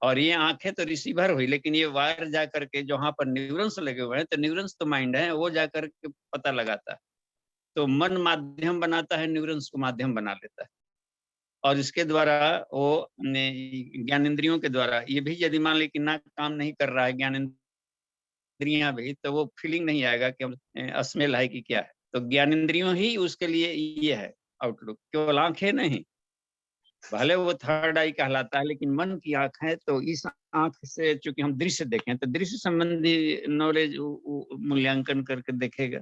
और ये आंखें तो रिसीवर हुई, लेकिन ये वायर जा करके जहाँ पर न्यूरॉन्स लगे हुए हैं, तो न्यूरॉन्स तो माइंड है, वो जा करके पता लगाता है। तो मन माध्यम बनाता है, न्यूरॉन्स को माध्यम बना लेता है। और इसके द्वारा वो ज्ञानेंद्रियों के द्वारा ये भी, यदि मान ली कि नाक काम नहीं कर रहा है, ज्ञानेंद्रियां भी, तो वो फीलिंग नहीं आएगा कि हम स्मेल है कि क्या है। तो ज्ञानेंद्रियों ही उसके लिए ये है आउटलुक, केवल आंखें नहीं। भले वो थर्ड आई कहलाता है, लेकिन मन की आंख है। तो इस आंख से चूंकि हम दृश्य देखें, तो दृश्य संबंधी नॉलेज मूल्यांकन करके देखेगा।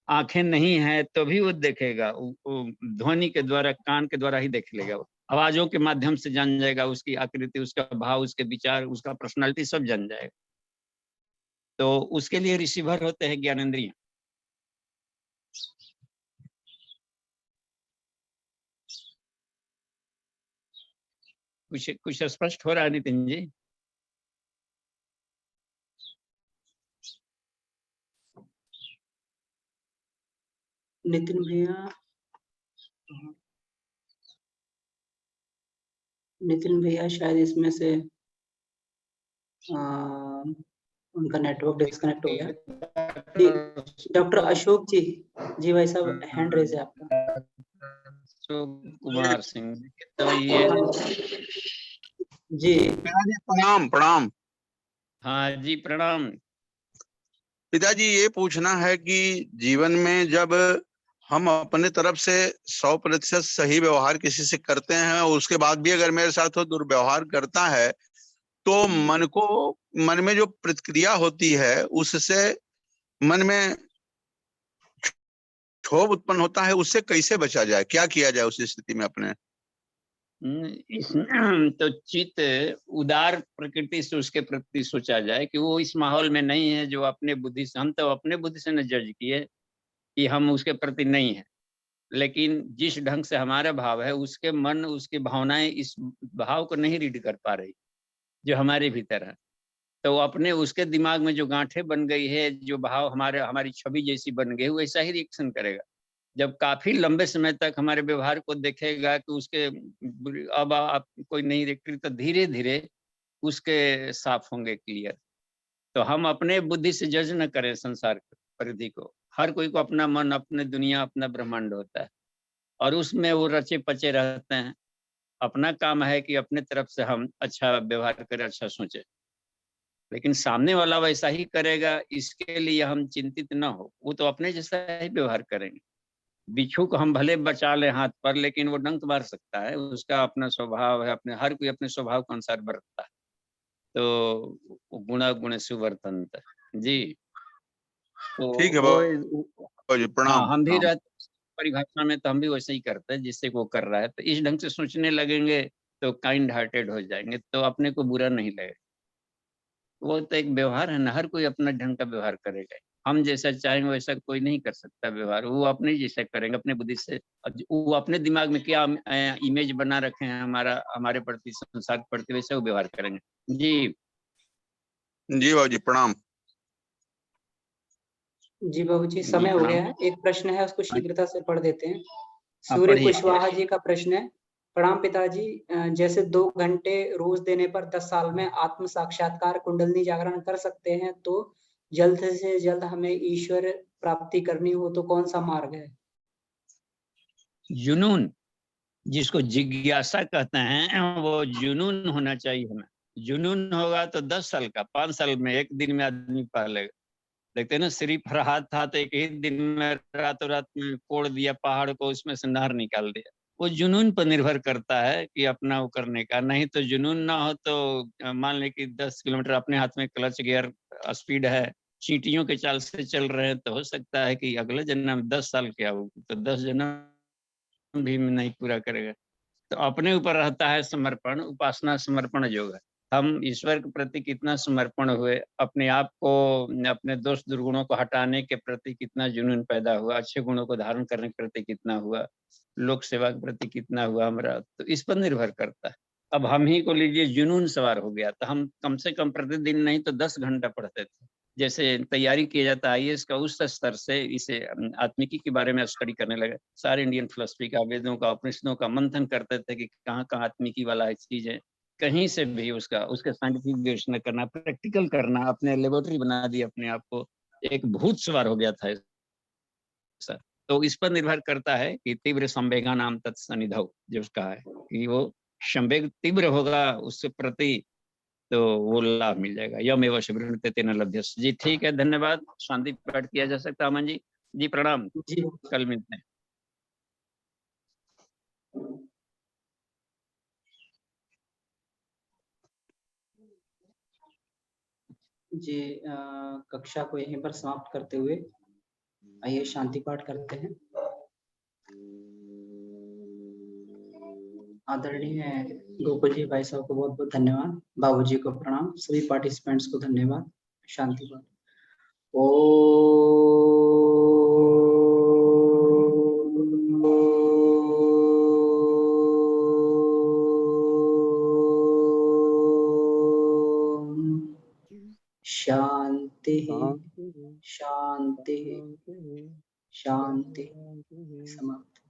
आंखें नहीं है तो भी वो देखेगा, ध्वनि के द्वारा, कान के द्वारा ही देख लेगा। वो आवाजों के माध्यम से जान जाएगा, उसकी आकृति, उसका भाव, उसके विचार, उसका पर्सनालिटी सब जान जाएगा। तो उसके लिए रिसीवर होते हैं ज्ञानेंद्रिय। कुछ स्पष्ट हो रहा है नितिन जी? नितिन भैया, नितिन भैया शायद इसमें से उनका नेटवर्क डिस्कनेक्ट हो गया। डॉक्टर अशोक जी, जी भाई साहब, हैंड रेज है आपका। कुमार सिंह, तो ये जी प्रणाम प्रणाम। हाँ जी प्रणाम। पिताजी, ये पूछना है कि जीवन में जब हम अपने तरफ से 100% सही व्यवहार किसी से करते हैं और उसके बाद भी अगर मेरे साथ वो दुर्व्यवहार करता है, तो मन में जो प्रतिक्रिया होती है उससे मन में क्षोभ उत्पन्न होता है, उससे कैसे बचा जाए, क्या किया जाए उस स्थिति में अपने? तो चित्त उदार प्रकृति से उसके प्रति सोचा जाए कि वो इस माहौल में नहीं है जो अपने बुद्धि से, हम तो अपने बुद्धि से न जज किए कि हम उसके प्रति नहीं है, लेकिन जिस ढंग से हमारा भाव है, उसके मन, उसकी भावनाएं इस भाव को नहीं रीड कर पा रही जो हमारे भीतर है। तो अपने उसके दिमाग में जो गांठें बन गई है, जो भाव हमारी छवि जैसी बन गई, वैसा ही रिएक्शन करेगा। जब काफी लंबे समय तक हमारे व्यवहार को देखेगा कि उसके अब आप कोई नहीं देखते, तो धीरे धीरे उसके साफ होंगे क्लियर। तो हम अपने बुद्धि से जज न करें संसार परिधि को। हर कोई को अपना मन, अपने दुनिया, अपना ब्रह्मांड होता है, और उसमें वो रचे पचे रहते हैं। अपना काम है कि अपने तरफ से हम अच्छा व्यवहार करें, अच्छा सोचें, लेकिन सामने वाला वैसा ही करेगा, इसके लिए हम चिंतित न हो। वो तो अपने जैसा ही व्यवहार करेंगे। बिच्छू को हम भले बचा ले हाथ पर, लेकिन वो डंक मार सकता है, उसका अपना स्वभाव है, अपने हर कोई अपने स्वभाव के अनुसार बरतता है। तो गुणा गुण सुवर्तन्त जी। तो ठीक है बाबू जी, प्रणाम। हाँ, हम भी परिभाषा में तो हम भी वैसे ही करते हैं जिससे वो कर रहा है। तो इस ढंग से सोचने लगेंगे तो काइंड हार्टेड हो जाएंगे, तो अपने को बुरा नहीं लगेगा। वो तो एक व्यवहार है ना, हर कोई अपना ढंग का व्यवहार करेगा। हम जैसा चाहेंगे वैसा कोई नहीं कर सकता व्यवहार, वो अपने जैसा करेंगे, अपने बुद्धि से। वो अपने दिमाग में क्या इमेज बना रखे हैं हमारे प्रति, संसार के प्रति, वैसे वो व्यवहार करेंगे। जी जी बाबू जी, प्रणाम। जी बाबू जी, समय हो गया है। एक प्रश्न है, उसको शीघ्रता से पढ़ देते हैं। हाँ, सूर्य पढ़िए। कुशवाहा जी का प्रश्न है। प्रणाम पिताजी, जैसे 2 घंटे रोज देने पर 10 साल में आत्म साक्षात्कार कुंडलनी जागरण कर सकते हैं, तो जल्द से जल्द हमें ईश्वर प्राप्ति करनी हो तो कौन सा मार्ग है? जुनून, जिसको जिज्ञासा कहते हैं, वो जुनून होना चाहिए हमें। जुनून होगा तो 10 साल का, 5 साल में, एक दिन में आदमी पा लेगा। देखते हैं ना, श्री फरहाद था तो एक ही दिन में रातों रात में कोड़ दिया पहाड़ को, उसमें से नहर निकाल दिया। वो जुनून पर निर्भर करता है कि अपना वो करने का। नहीं तो जुनून ना हो तो मान ले कि 10 किलोमीटर अपने हाथ में क्लच गियर स्पीड है, चींटियों के चाल से चल रहे हैं, तो हो सकता है कि अगले जन्म में 10 साल क्या हो, तो 10 जन्म भी नहीं पूरा करेगा। तो अपने ऊपर रहता है समर्पण, उपासना समर्पण योग है। हम ईश्वर के प्रति कितना समर्पण हुए, अपने आप को, अपने दोष दुर्गुणों को हटाने के प्रति कितना जुनून पैदा हुआ, अच्छे गुणों को धारण करने के प्रति कितना हुआ, लोक सेवा के प्रति कितना हुआ हमारा, तो इस पर निर्भर करता है। अब हम ही को लीजिए, जुनून सवार हो गया तो हम कम से कम प्रतिदिन नहीं तो 10 घंटा पढ़ते थे। जैसे तैयारी किया जाता है आईएएस का, उस स्तर से इसे आत्मिकी के बारे में स्टडी करने लगे। सारे इंडियन फिलोसफी का, वेदों का, उपनिषदों का मंथन करते थे कि कहाँ कहाँ आत्मिकी वाला चीज है। कहीं से भी उसका साइंटिफिक विवेचना करना, प्रैक्टिकल करना, अपने लेबोरेटरी बना दी अपने आप को, एक भूत सवार हो गया था सर। तो इस पर निर्भर करता है कि तीव्र संवेगा नाम तत्सनिधौ, जो उसका है कि वो संवेग तीव्र होगा उसके प्रति, तो वो लाभ मिल जाएगा। यमेव शिवृणते तेन लभ्यस्य। जी ठीक है, धन्यवाद। शांति पाठ किया जा सकता है अमन जी। जी प्रणाम, जी कल मिलते हैं। जी, कक्षा को यहीं पर समाप्त करते हुए आइए शांति पाठ करते हैं। आदरणीय गोकुल जी भाई साहब को बहुत बहुत धन्यवाद, बाबूजी को प्रणाम, सभी पार्टिसिपेंट्स को धन्यवाद। शांति पाठ। शांति शांति शांति। समाप्त।